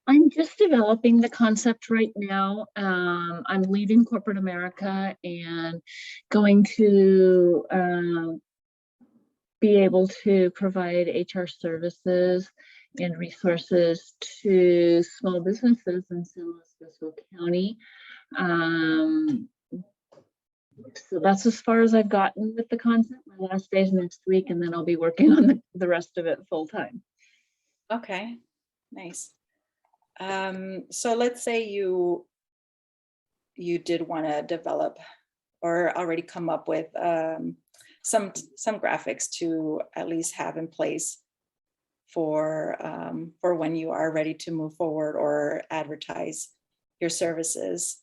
I'm just developing the concept right now. I'm leaving corporate America and going to be able to provide HR services and resources to small businesses in San Luis Obispo County. So that's as far as I've gotten with the concept. My last day is next week, and then I'll be working on the rest of it full time. Okay, nice. So let's say you did want to develop or already come up with some graphics to at least have in place for when you are ready to move forward or advertise your services.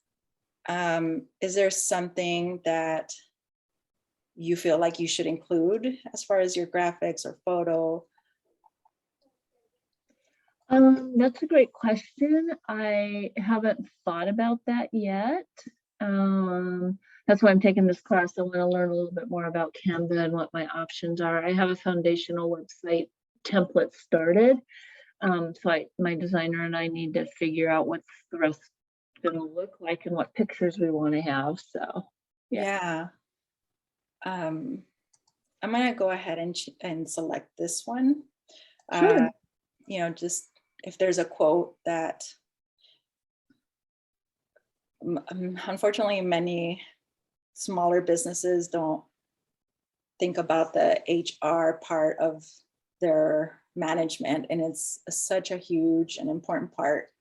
Is there something that you feel like you should include as far as your graphics or photo? That's a great question. I haven't thought about that yet. That's why I'm taking this class. I want to learn a little bit more about Canva and what my options are. I have a foundational website template started. So my designer and I need to figure out what's the rest going to look like and what pictures we want to have. So yeah. I'm going to go ahead and select this one. Sure. You know, just if there's a quote that unfortunately many smaller businesses don't think about the HR part of their management, and it's such a huge and important part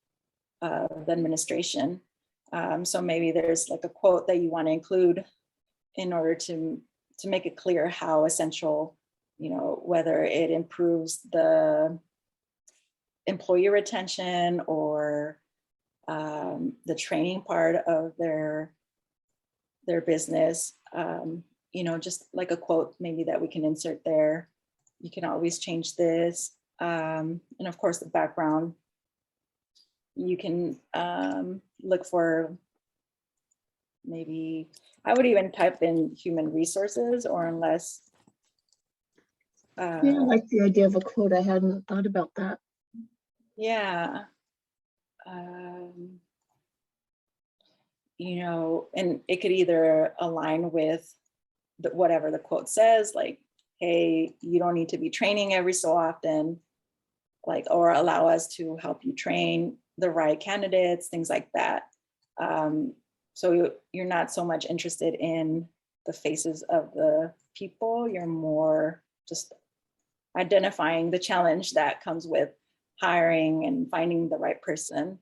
of the administration. So maybe there's like a quote that you want to include in order to make it clear how essential, you know, whether it improves the employee retention or the training part of their business. You know, just like a quote maybe that we can insert there. You can always change this. And of course, the background, you can look for, maybe I would even type in human resources, or unless. Yeah, I like the idea of a quote. I hadn't thought about that. Yeah. You know, and it could either align with whatever the quote says, like, hey, you don't need to be training every so often, like, or allow us to help you train the right candidates, things like that. So you're not so much interested in the faces of the people, you're more just identifying the challenge that comes with hiring and finding the right person.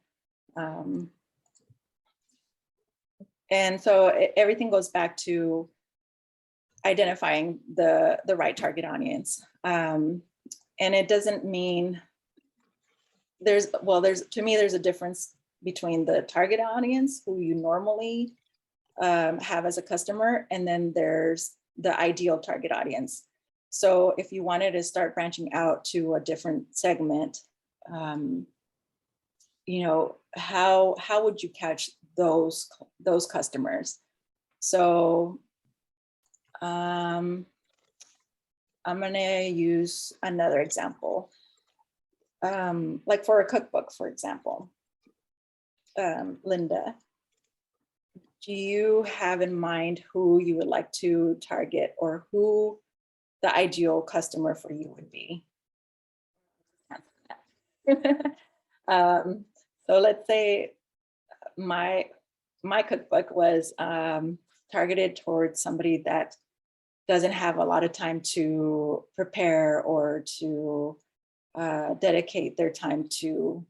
And so everything goes back to identifying the right target audience. And it doesn't mean to me, there's a difference between the target audience who you normally have as a customer, and then there's the ideal target audience. So if you wanted to start branching out to a different segment, you know, how would you catch those customers? So I'm gonna use another example. Like for a cookbook, for example. Linda, do you have in mind who you would like to target, or who the ideal customer for you would be? So let's say my cookbook was targeted towards somebody that doesn't have a lot of time to prepare or to dedicate their time to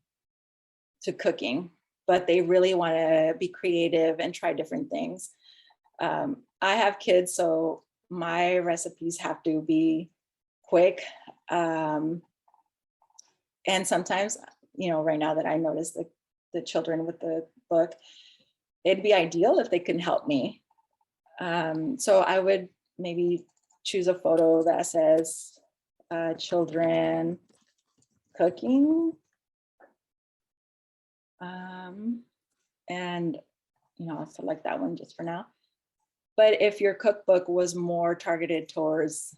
cooking, but they really want to be creative and try different things. I have kids, so my recipes have to be quick. And sometimes, you know, right now that I notice the children with the book, it'd be ideal if they can help me. So I would maybe choose a photo that says children cooking. And, you know, I'll select that one just for now. But if your cookbook was more targeted towards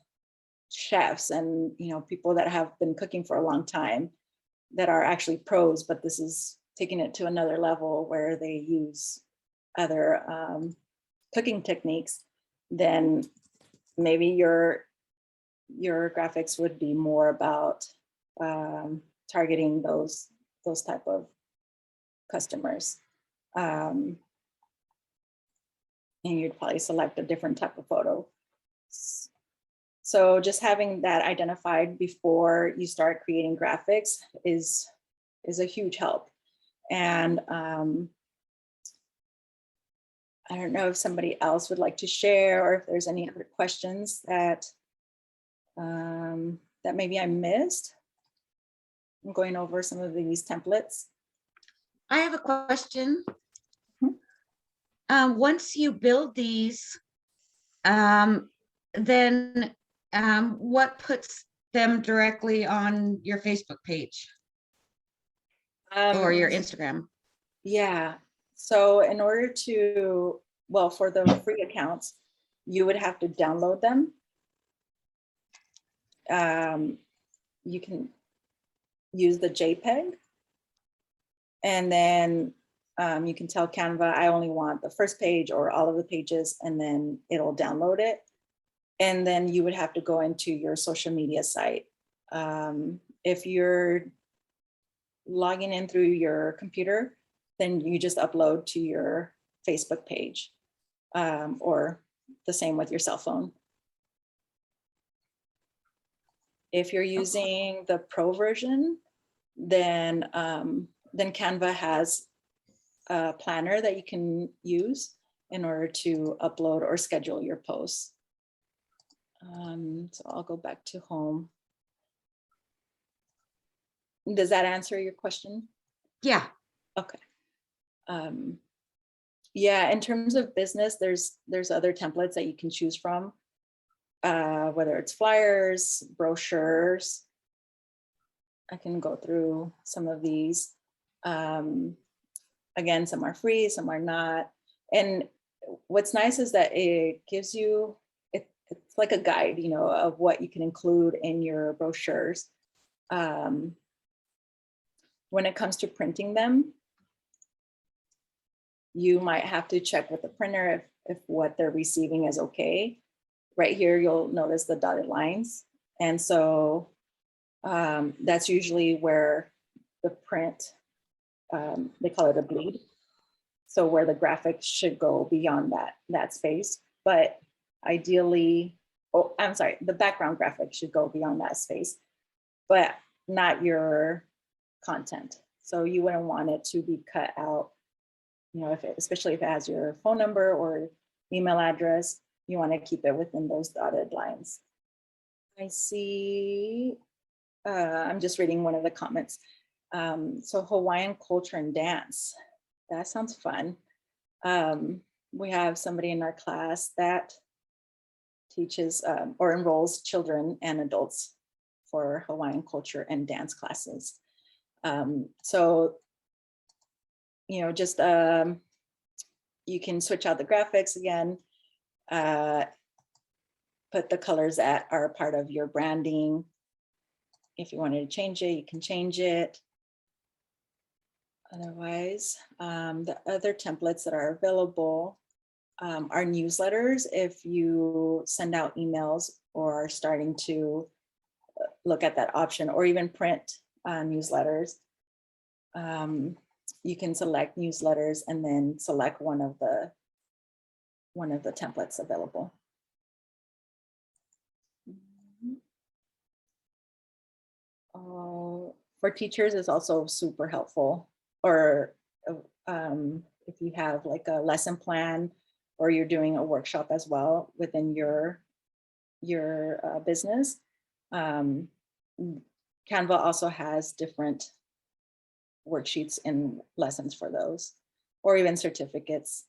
chefs and, you know, people that have been cooking for a long time, that are actually pros, but this is taking it to another level where they use other cooking techniques, then maybe your graphics would be more about targeting those type of customers. And you'd probably select a different type of photo. So just having that identified before you start creating graphics is a huge help. And I don't know if somebody else would like to share, or if there's any other questions that that maybe I missed. I'm going over some of these templates. I have a question. Once you build these, then what puts them directly on your Facebook page or your Instagram? Yeah, so in order to, well, for the free accounts, you would have to download them. You can use the JPEG, and then you can tell Canva, I only want the first page or all of the pages, and then it'll download it. And then you would have to go into your social media site. If you're logging in through your computer, then you just upload to your Facebook page, or the same with your cell phone. If you're using the Pro version, then Canva has a planner that you can use in order to upload or schedule your posts. So I'll go back to home. Does that answer your question? Yeah. Okay. Yeah, in terms of business, there's other templates that you can choose from, whether it's flyers, brochures. I can go through some of these. Again, some are free, some are not. And what's nice is that it gives you, it's like a guide, you know, of what you can include in your brochures. When it comes to printing them, you might have to check with the printer if what they're receiving is okay. Right here, you'll notice the dotted lines. And so that's usually where the print, they call it a bleed. So where the graphics should go beyond that space. But ideally, oh, I'm sorry, the background graphic should go beyond that space, but not your content. So you wouldn't want it to be cut out, you know, especially if it has your phone number or email address, you want to keep it within those dotted lines. I see, I'm just reading one of the comments. So Hawaiian culture and dance, that sounds fun. We have somebody in our class that teaches or enrolls children and adults for Hawaiian culture and dance classes. So, you know, just you can switch out the graphics again, put the colors that are part of your branding. If you wanted to change it, you can change it. Otherwise, the other templates that are available are newsletters. If you send out emails or are starting to look at that option, or even print newsletters, you can select newsletters and then select one of the templates available. For teachers is also super helpful. Or if you have like a lesson plan, or you're doing a workshop as well within your business, Canva also has different worksheets and lessons for those, or even certificates.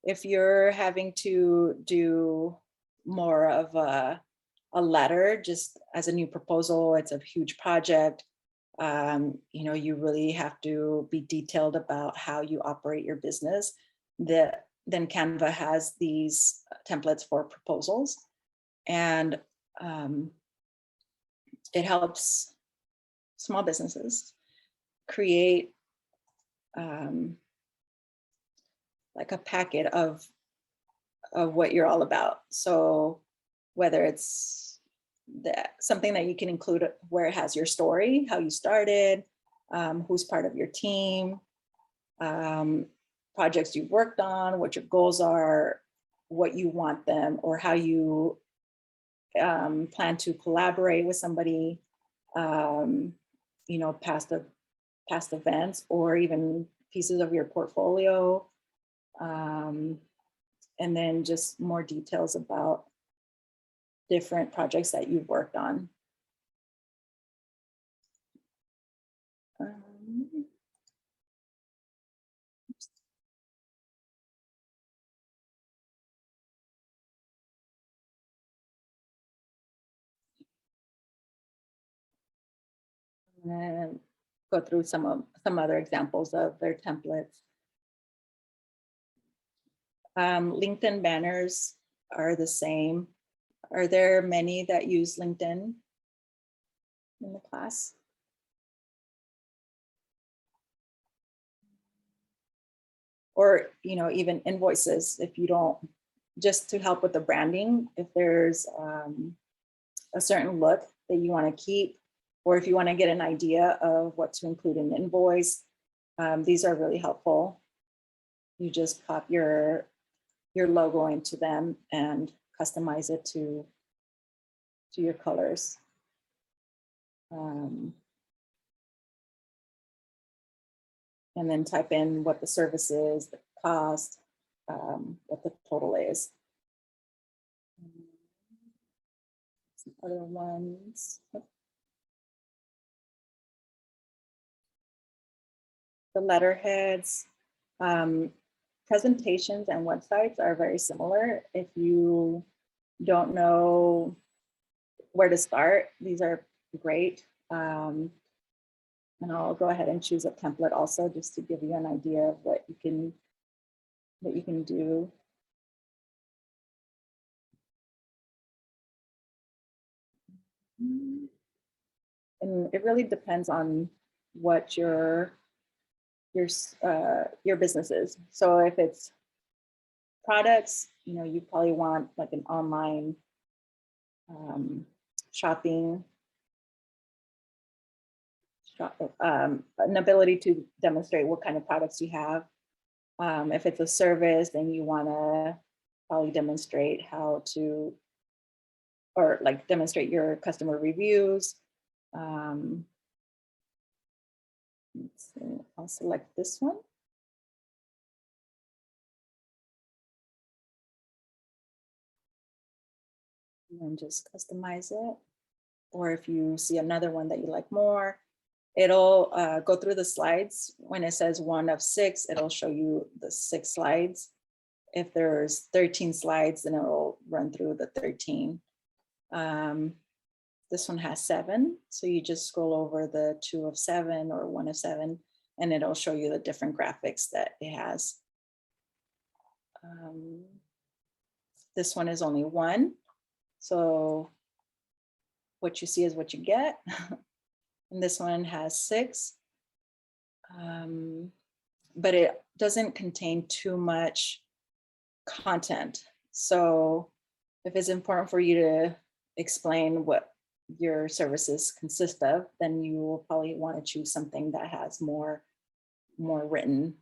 If you're having to do more of a letter, just as a new proposal, it's a huge project. You know, you really have to be detailed about how you operate your business. Then Canva has these templates for proposals, and it helps small businesses create like a packet of what you're all about. So whether it's something that you can include where it has your story, how you started, who's part of your team, projects you've worked on, what your goals are, what you want them, or how you plan to collaborate with somebody, you know, past events, or even pieces of your portfolio. And then just more details about different projects that you've worked on. And go through some other examples of their templates. LinkedIn banners are the same. Are there many that use LinkedIn in the class? Or, you know, even invoices, if you don't, just to help with the branding, if there's a certain look that you want to keep, or if you want to get an idea of what to include in the invoice, these are really helpful. You just pop your logo into them and customize it to your colors. And then type in what the service is, the cost, what the total is. Some other ones. The letterheads, presentations and websites are very similar. If you don't know where to start, these are great. And I'll go ahead and choose a template also, just to give you an idea of what you can do. And it really depends on what your business is. So if it's products, you probably want like an online shopping, an ability to demonstrate what kind of products you have. If it's a service, then you want to probably demonstrate how to, or like demonstrate your customer reviews. Let's see, I'll select this one. And then just customize it. Or if you see another one that you like more, it'll go through the slides. When it says 1 of 6, it'll show you the 6 slides. If there's 13 slides, then it'll run through the 13. This one has 7. So you just scroll over the 2 of 7 or 1 of 7, and it'll show you the different graphics that it has. This one is only 1. So what you see is what you get. And this one has 6. But it doesn't contain too much content. So if it's important for you to explain what your services consist of, then you will probably want to choose something that has more written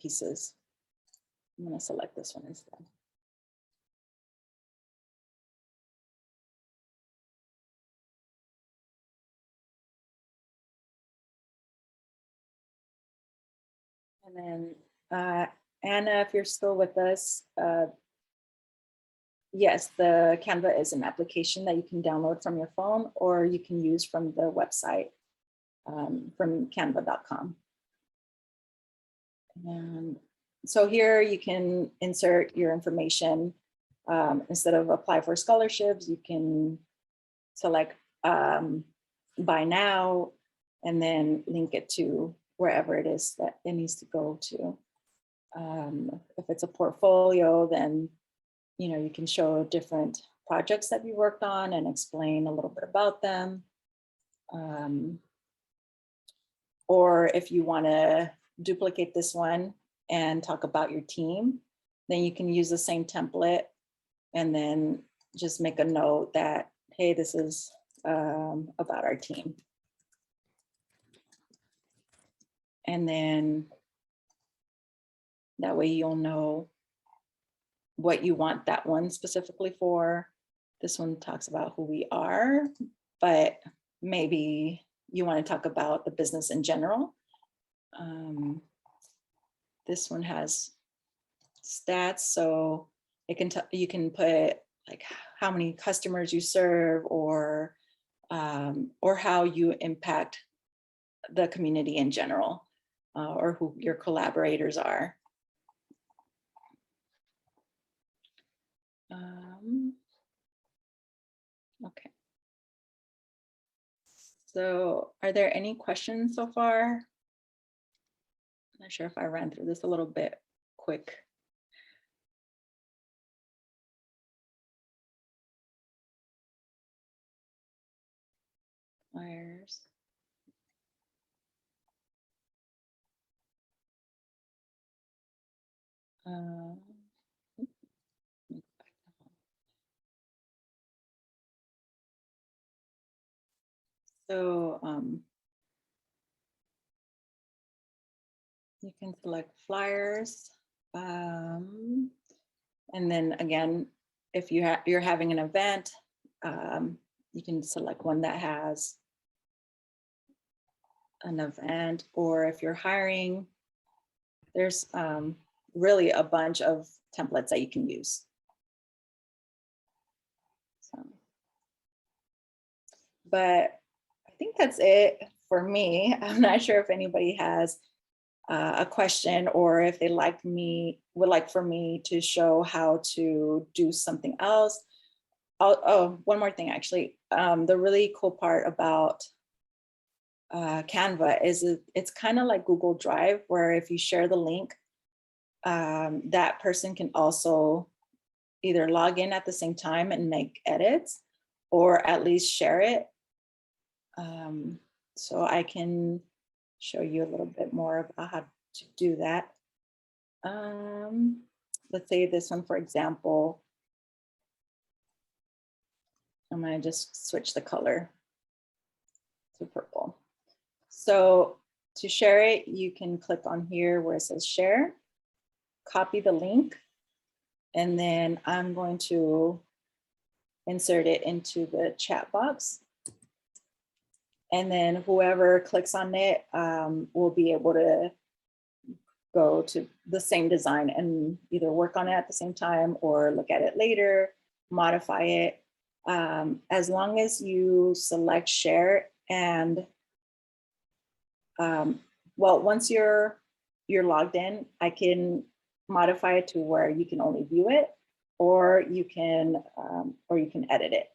pieces. I'm going to select this one instead. And then Anna, if you're still with us, yes, the Canva is an application that you can download from your phone, or you can use from the website, from canva.com. And so here you can insert your information. Instead of apply for scholarships, you can select buy now, and then link it to wherever it is that it needs to go to. If it's a portfolio, then you can show different projects that you worked on and explain a little bit about them. Or if you want to duplicate this one and talk about your team, then you can use the same template and then just make a note that, hey, this is about our team. And then that way you'll know what you want that one specifically for. This one talks about who we are, but maybe you want to talk about the business in general. This one has stats, so you can put like how many customers you serve, or how you impact the community in general, or who your collaborators are. Okay. So are there any questions so far? I'm not sure if I ran through this a little bit quick. Flyers. So you can select flyers. And then again, if you're having an event, you can select one that has an event, or if you're hiring, there's really a bunch of templates that you can use. So, but I think that's it for me. I'm not sure if anybody has a question, or if they would like for me to show how to do something else. Oh, one more thing, actually. The really cool part about Canva is it's kind of like Google Drive, where if you share the link, that person can also either log in at the same time and make edits, or at least share it. So I can show you a little bit more about how to do that. Let's say this one, for example. I'm going to just switch the color to purple. So to share it, you can click on here where it says share, copy the link, and then I'm going to insert it into the chat box. And then whoever clicks on it will be able to go to the same design and either work on it at the same time or look at it later, modify it. As long as you select share and well, once you're logged in, I can modify it to where you can only view it, or you can edit it.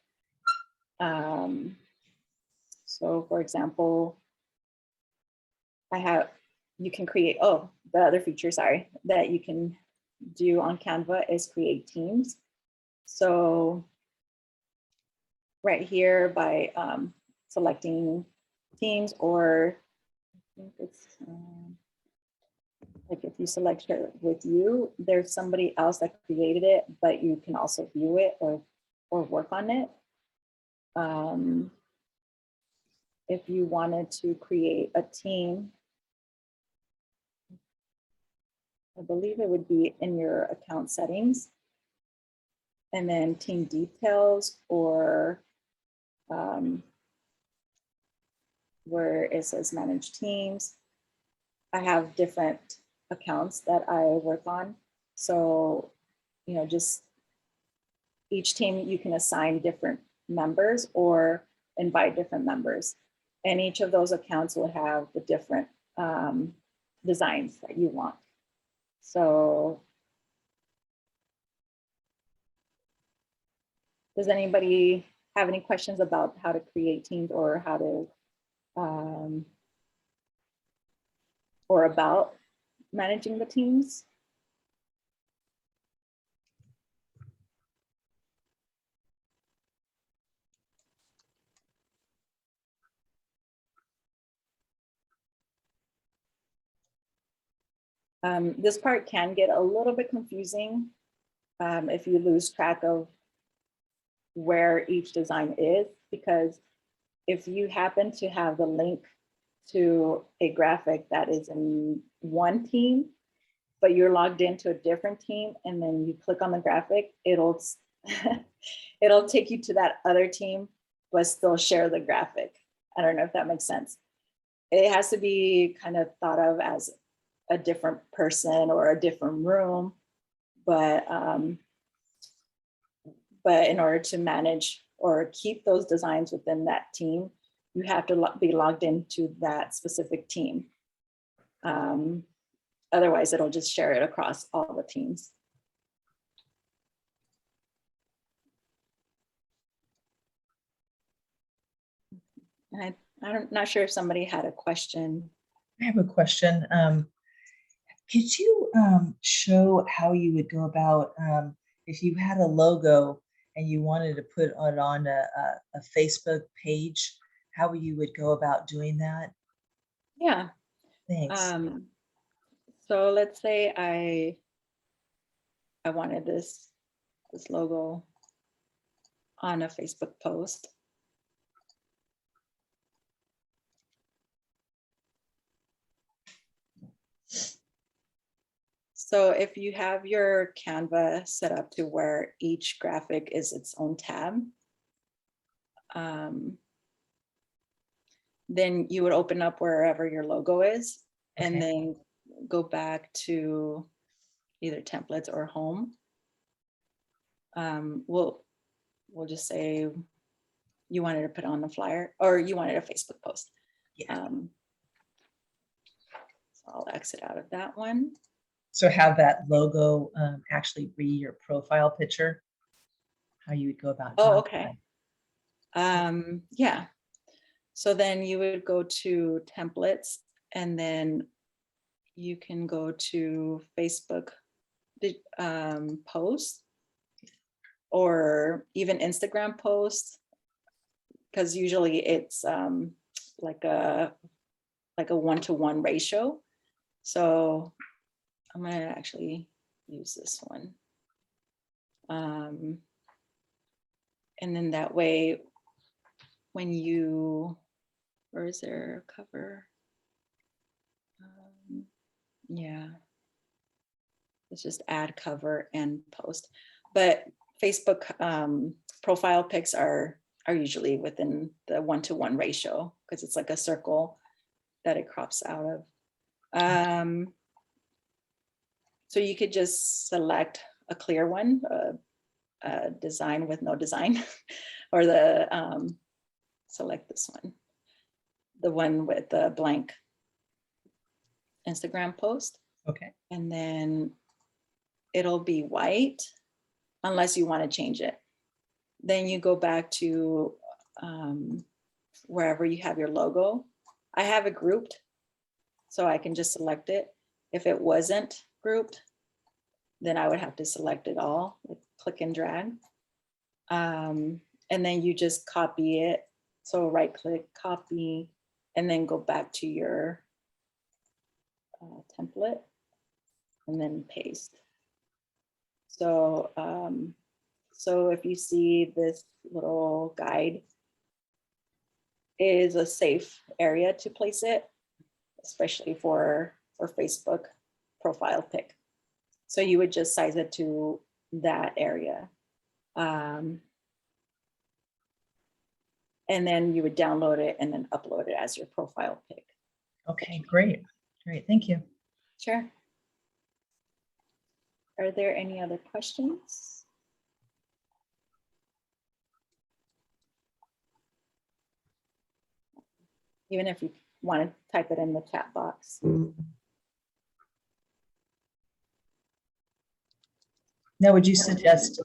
So for example, you can create, the other feature, sorry, that you can do on Canva is create teams. So right here by selecting teams, or I think it's like if you select share with you, there's somebody else that created it, but you can also view it or work on it. If you wanted to create a team, I believe it would be in your account settings, and then team details, or where it says manage teams. I have different accounts that I work on. So, just each team you can assign different members or invite different members. And each of those accounts will have the different designs that you want. So does anybody have any questions about how to create teams, or how to or about managing the teams? This part can get a little bit confusing if you lose track of where each design is, because if you happen to have the link to a graphic that is in one team, but you're logged into a different team, and then you click on the graphic, it'll take you to that other team, but still share the graphic. I don't know if that makes sense. It has to be kind of thought of as a different person or a different room, but in order to manage or keep those designs within that team, you have to be logged into that specific team. Otherwise, it'll just share it across all the teams. I'm not sure if somebody had a question. I have a question. Could you show how you would go about if you had a logo and you wanted to put it on a Facebook page, how you would go about doing that? Yeah. Thanks. So let's say I wanted this logo on a Facebook post. So if you have your Canva set up to where each graphic is its own tab, then you would open up wherever your logo is and Okay. then go back to either templates or home. We'll just say you wanted to put on a flyer or you wanted a Facebook post. Yeah. So I'll exit out of that one. So have that logo actually be your profile picture? How you would go about Oh, doing okay. that. Yeah. So then you would go to templates and then you can go to Facebook posts or even Instagram posts, because usually it's like a 1-to-1 ratio. So I'm gonna actually use this one. And then that way, when you, where is there a cover? Yeah, let's just add cover and post. But Facebook profile pics are usually within the 1-to-1 ratio because it's like a circle that it crops out of. So you could just select a clear one, a design with no design, or select this one, the one with the blank Instagram post. Okay. And then it'll be white unless you want to change it. Then you go back to wherever you have your logo. I have it grouped, so I can just select it. If it wasn't grouped, then I would have to select it all, like click and drag. And then you just copy it. So right click, copy, and then go back to your template and then paste. So, so if you see this little guide, is a safe area to place it, especially for Facebook profile pic. So you would just size it to that area. And then you would download it and then upload it as your profile pic. Okay, great. Great, thank you. Sure. Are there any other questions? Even if you want to type it in the chat box. Now, would you suggest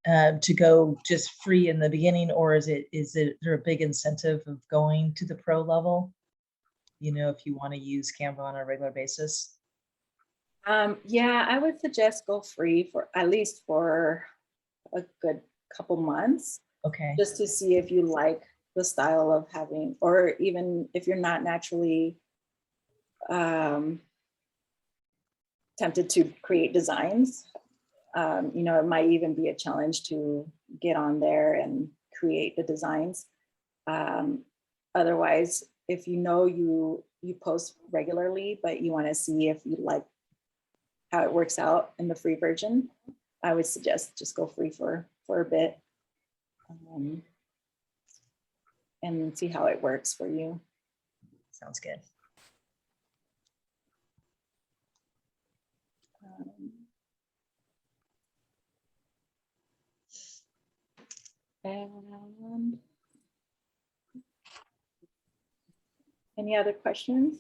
to go just free in the beginning, or is there a big incentive of going to the pro level? You know, if you want to use Canva on a regular basis? Yeah, I would suggest go free for at least for a good couple months, Okay. just to see if you like the style of having, or even if you're not naturally tempted to create designs. You know, it might even be a challenge to get on there and create the designs. Otherwise, if you know you post regularly, but you want to see if you like how it works out in the free version, I would suggest just go free for a bit and see how it works for you. Sounds good. And any other questions?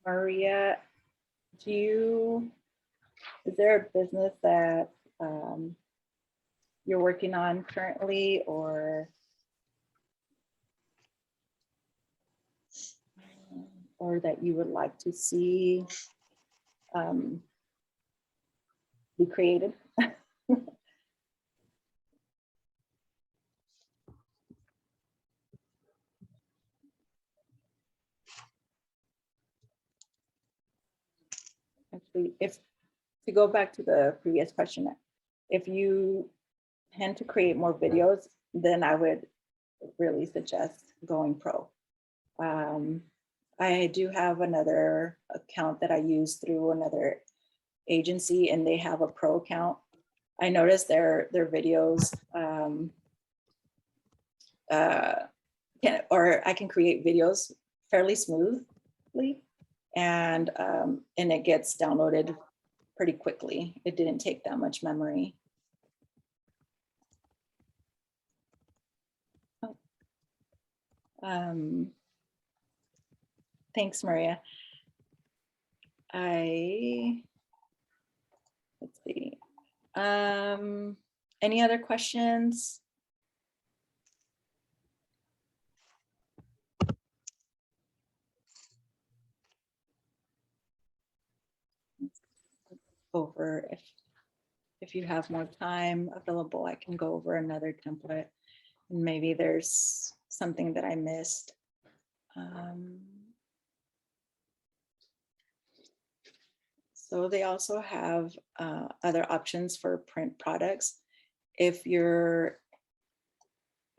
Maria, is there a business that you're working on currently, or that you would like to see be created? Actually, if to go back to the previous question, if you tend to create more videos, then I would really suggest going pro. I do have another account that I use through another agency, and they have a pro account. I noticed their videos, I can create videos fairly smoothly, and it gets downloaded pretty quickly. It didn't take that much memory. Thanks, Maria. Let's see. Any other questions? Over, if you have more time available, I can go over another template. And maybe there's something that I missed. So they also have other options for print products. If you're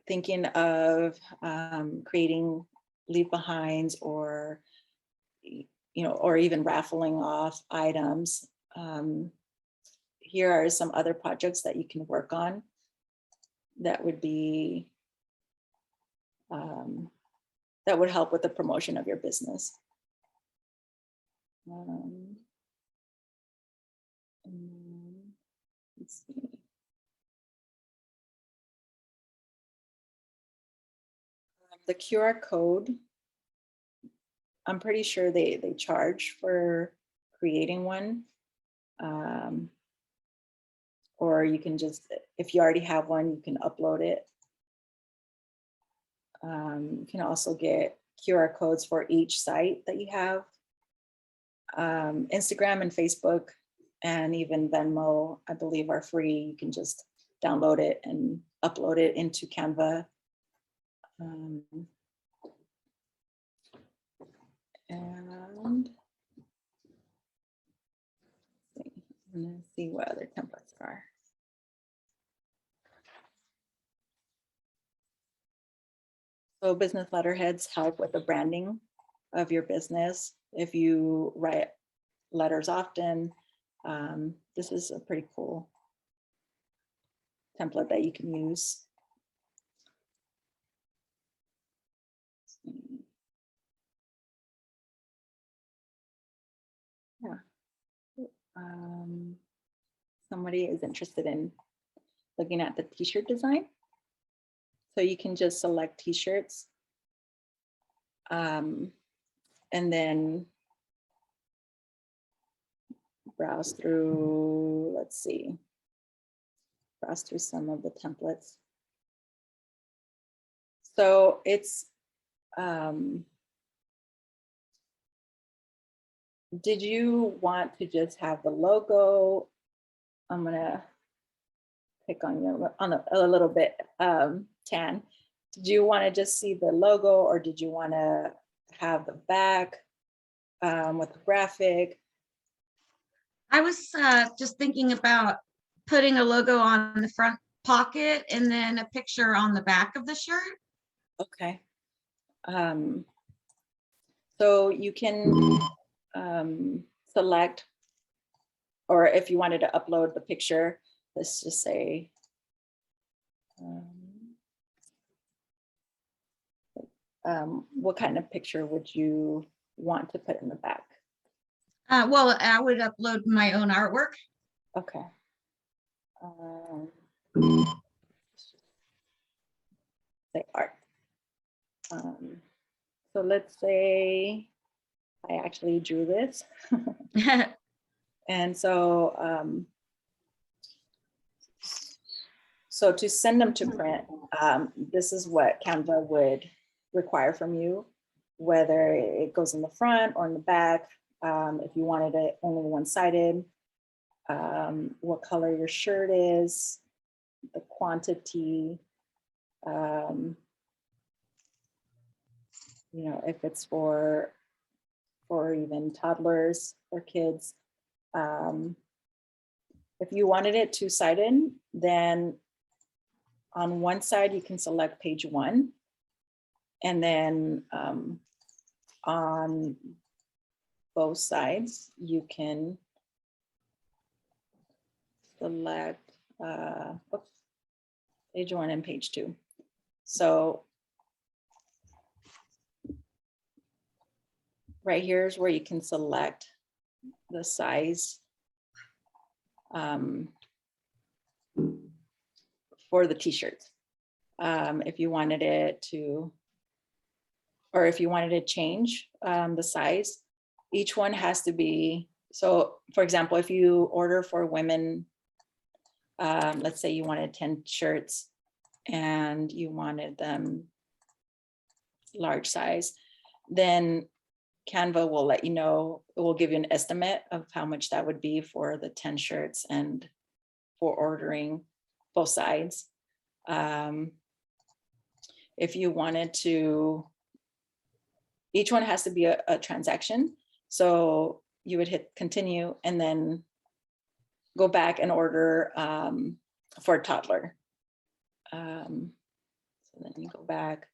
thinking of creating leave behinds, or or even raffling off items, here are some other projects that you can work on that would be that would help with the promotion of your business. Let's see. The QR code, I'm pretty sure they charge for creating one. Or you can just, if you already have one, you can upload it. You can also get QR codes for each site that you have. Instagram and Facebook and even Venmo, I believe, are free. You can just download it and upload it into Canva. And I'm gonna see what other templates are. So business letterheads help with the branding of your business. If you write letters often, this is a pretty cool template that you can use. Yeah. Somebody is interested in looking at the t-shirt design. So you can just select t-shirts. And then browse through, let's see, browse through some of the templates. So it's, did you want to just have the logo? I'm gonna pick on you on a little bit, Tan. Did you want to just see the logo, or did you want to have the back with the graphic? I was just thinking about putting a logo on the front pocket and then a picture on the back of the shirt. Okay. So you can select, or if you wanted to upload the picture, let's just say, what kind of picture would you want to put in the back? Well, I would upload my own artwork. Okay. Say art. So let's say I actually drew this. And so, so to send them to print, this is what Canva would require from you, whether it goes in the front or in the back. If you wanted it only one-sided, what color your shirt is, the quantity, you know, if it's for even toddlers or kids. If you wanted it two-sided, then on one side, you can select page 1. And then on both sides, you can select page 1 and page 2. So right here is where you can select the size for the t-shirts. If you wanted it to, or if you wanted to change the size, each one has to be, so for example, if you order for women, let's say you wanted 10 shirts and you wanted them large size, then Canva will let you know, it will give you an estimate of how much that would be for the 10 shirts and for ordering both sides. If you wanted to, each one has to be a transaction. So you would hit continue and then go back and order for a toddler. So then you go back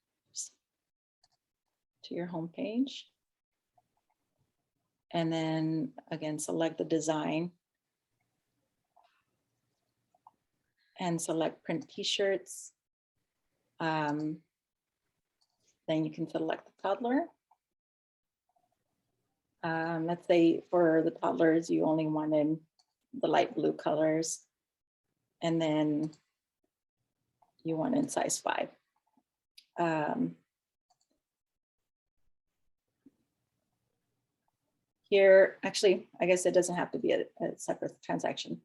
to your home page. And then again, select the design and select print t-shirts. Then you can select the toddler. Let's say for the toddlers, you only wanted the light blue colors. And then you wanted size 5. Here, actually, I guess it doesn't have to be a separate transaction,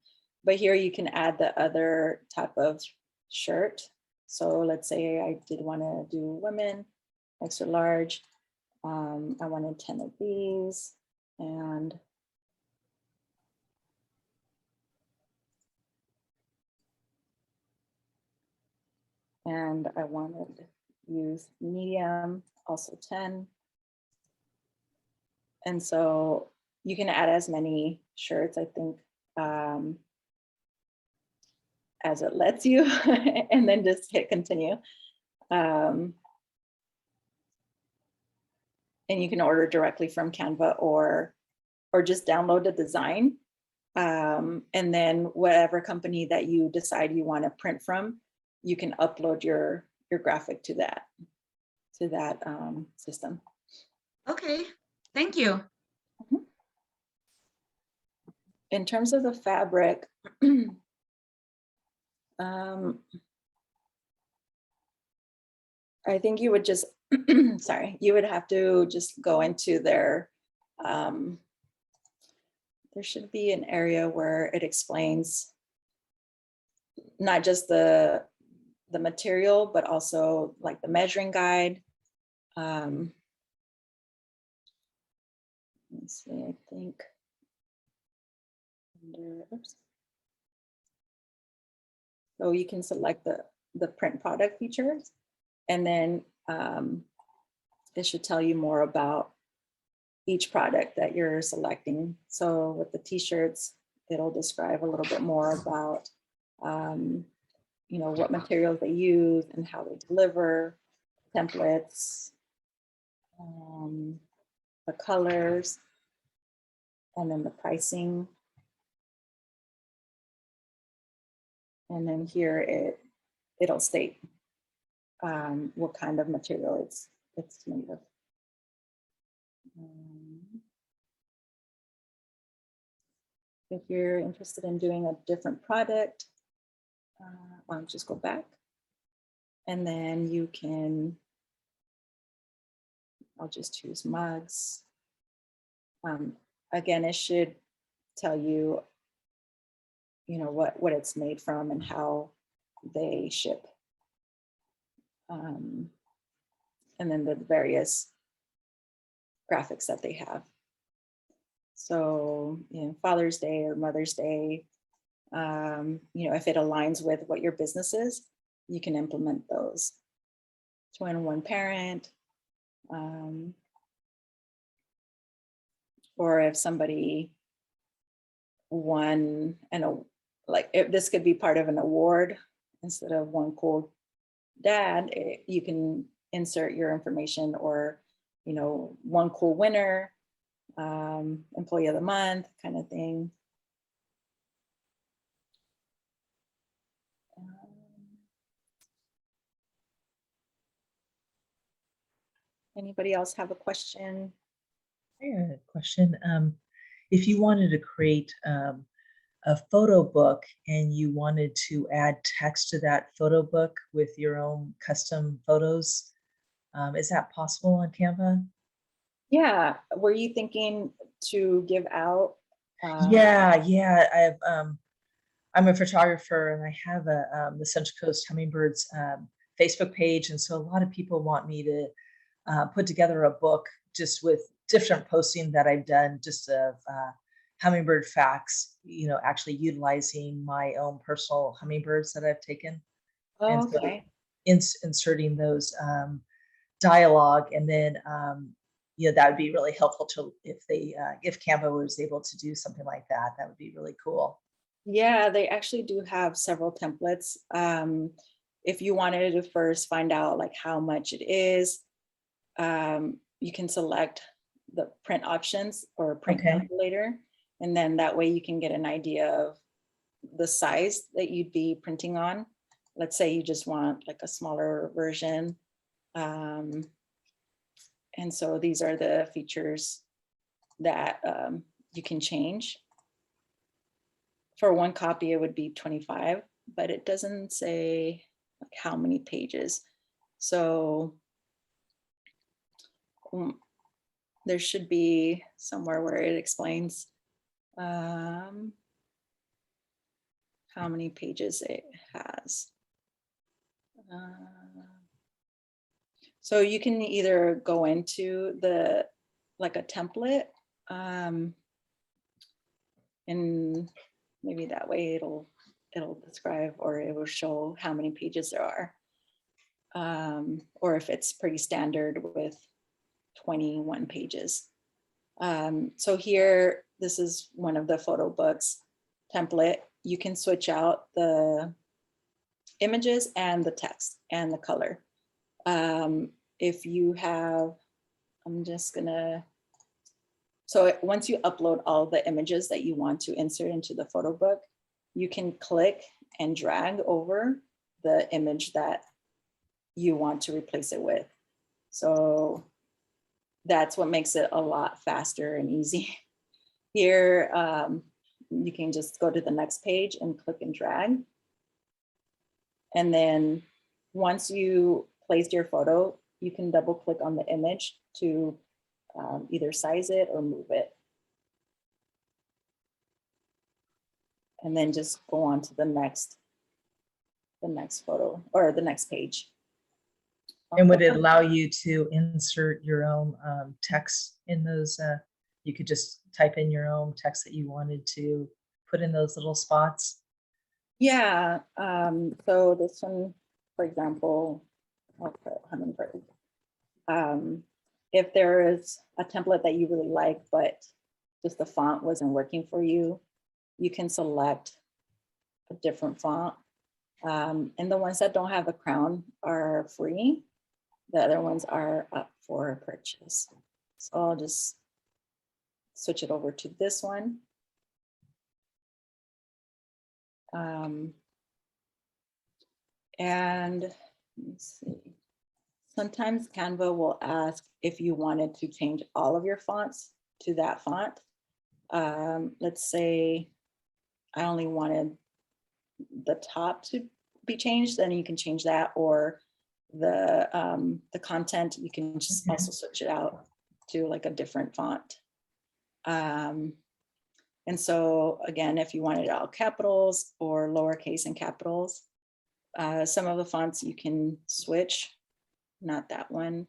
but here you can add the other type of shirt. So let's say I did want to do women, extra large. I wanted 10 of these and I wanted to use medium, also 10. And so you can add as many shirts, I think, as it lets you, and then just hit continue. And you can order directly from Canva or just download the design. And then whatever company that you decide you want to print from, you can upload your graphic to that system. Okay, thank you. In terms of the fabric, I think you would just, sorry, you would have to just go into their, there should be an area where it explains not just the material, but also like the measuring guide. Let's see, I think. Oops. So you can select the print product features, and then it should tell you more about each product that you're selecting. So with the t-shirts, it'll describe a little bit more about you know, what materials they use and how they deliver, templates, the colors, and then the pricing. And then here it'll state what kind of material it's made of. If you're interested in doing a different product, I'll just go back. And then you can, I'll just choose mugs. Again, it should tell you, you know, what it's made from and how they ship. And then the various graphics that they have. So, you know, Father's Day or Mother's Day, you know, if it aligns with what your business is, you can implement those. 2-in-1 parent, or if somebody won like if this could be part of an award instead of one cool dad, you can insert your information, or, you know, one cool winner, employee of the month kind of thing. Anybody else have a question? I have a question. If you wanted to create a photo book and you wanted to add text to that photo book with your own custom photos, is that possible on Canva? Yeah, were you thinking to give out? Yeah. I'm a photographer and I have the Central Coast Hummingbirds Facebook page, and so a lot of people want me to put together a book just with different posting that I've done, just of hummingbird facts, you know, actually utilizing my own personal hummingbirds that I've taken. And so Okay. inserting those dialogue, and then you know, that would be really helpful to if Canva was able to do something like that, that would be really cool. Yeah, they actually do have several templates. If you wanted to first find out like how much it is, you can select the print options or print Okay. calculator. And then that way you can get an idea of the size that you'd be printing on. Let's say you just want like a smaller version. And so these are the features that you can change. For one copy, it would be 25, but it doesn't say like how many pages. So there should be somewhere where it explains how many pages it has. So you can either go into the like a template, and maybe that way it'll describe, or it will show how many pages there are, or if it's pretty standard with 21 pages. So here, this is one of the photo books template. You can switch out the images and the text and the color. If you have, I'm just gonna, so once you upload all the images that you want to insert into the photo book, you can click and drag over the image that you want to replace it with. So that's what makes it a lot faster and easy. Here, you can just go to the next page and click and drag. And then once you placed your photo, you can double click on the image to either size it or move it. And then just go on to the next photo or the next page. And would it allow you to insert your own text in those? You could just type in your own text that you wanted to put in those little spots? Yeah, so this one, for example, I'll put hummingbird. If there is a template that you really like, but just the font wasn't working for you, you can select a different font. And the ones that don't have a crown are free. The other ones are up for purchase. So I'll just switch it over to this one. And let's see. Sometimes Canva will ask if you wanted to change all of your fonts to that font. Let's say I only wanted the top to be changed, then you can change that, or the content, you can just also switch it out to like a different font. And so again, if you wanted all capitals or lowercase and capitals, some of the fonts you can switch, not that one.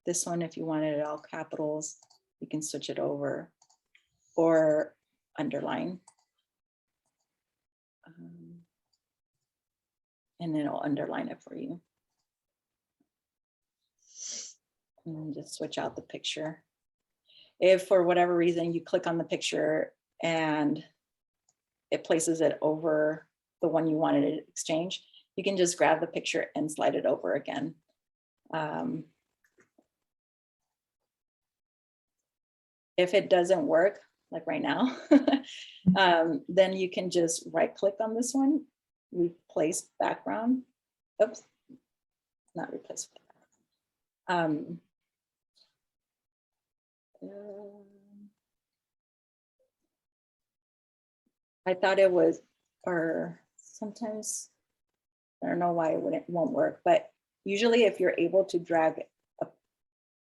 This one, if you wanted it all capitals, you can switch it over, or underline. And then it'll underline it for you. And then just switch out the picture. If for whatever reason you click on the picture and it places it over the one you wanted to exchange, you can just grab the picture and slide it over again. If it doesn't work, like right now, then you can just right click on this one, replace background. Oops, not replace. I thought it was, or sometimes, I don't know why it won't work, but usually if you're able to drag a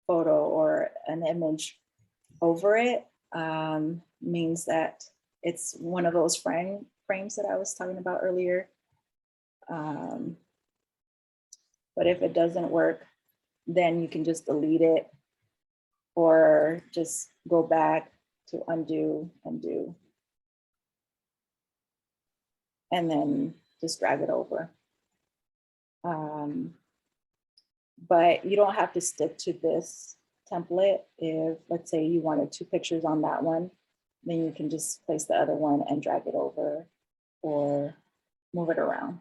photo or an image over it, means that it's one of those frames that I was talking about earlier. But if it doesn't work, then you can just delete it or just go back to undo, and then just drag it over. But you don't have to stick to this template. If, let's say, you wanted 2 pictures on that one, then you can just place the other one and drag it over or move it around.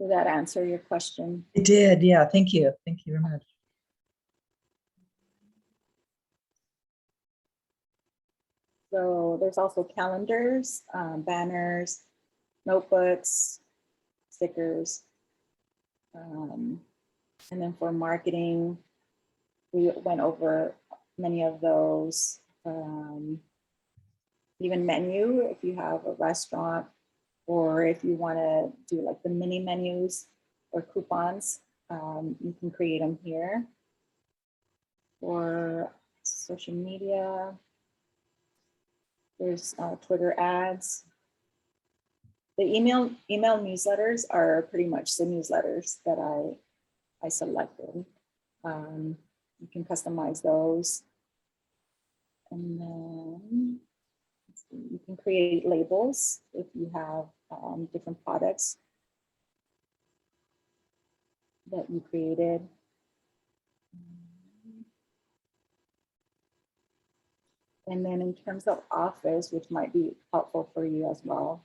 Did that answer your question? It did, yeah, thank you. Thank you very much. So there's also calendars, banners, notebooks, stickers. And then for marketing, we went over many of those. Even menu, if you have a restaurant, or if you want to do like the mini menus or coupons, you can create them here. For social media, there's Twitter ads. The email newsletters are pretty much the newsletters that I selected. You can customize those. And then let's see, you can create labels if you have different products that you created. And then in terms of Office, which might be helpful for you as well,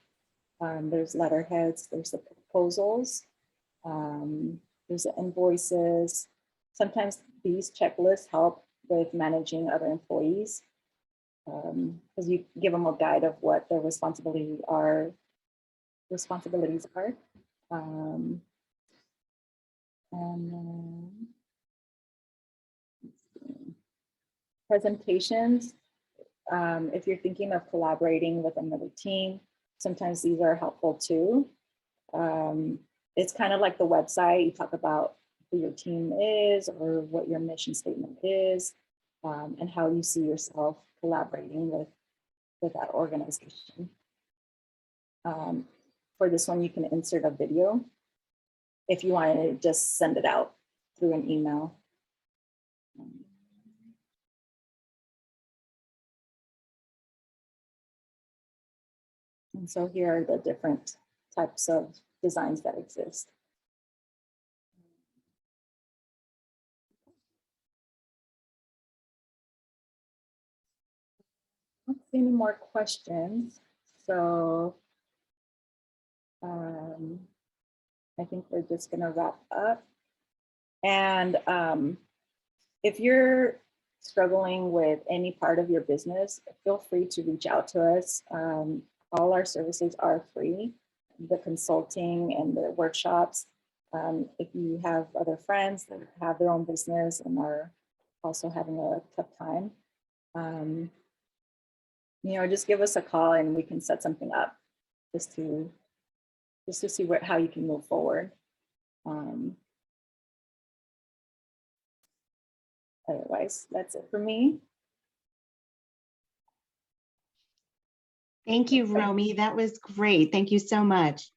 there's letterheads, there's the proposals, there's the invoices. Sometimes these checklists help with managing other employees, because you give them a guide of what their responsibilities are. And then, presentations. If you're thinking of collaborating with another team, sometimes these are helpful too. It's kind of like the website. You talk about who your team is or what your mission statement is, and how you see yourself collaborating with that organization. For this one, you can insert a video if you want to just send it out through an email. And so here are the different types of designs that exist. I don't see any more questions. So I think we're just gonna wrap up. And if you're struggling with any part of your business, feel free to reach out to us. All our services are free, the consulting and the workshops. If you have other friends that have their own business and are also having a tough time, just give us a call and we can set something up just to see how you can move forward. Otherwise, that's it for me. Thank you, Romy. That was great. Thank you so much.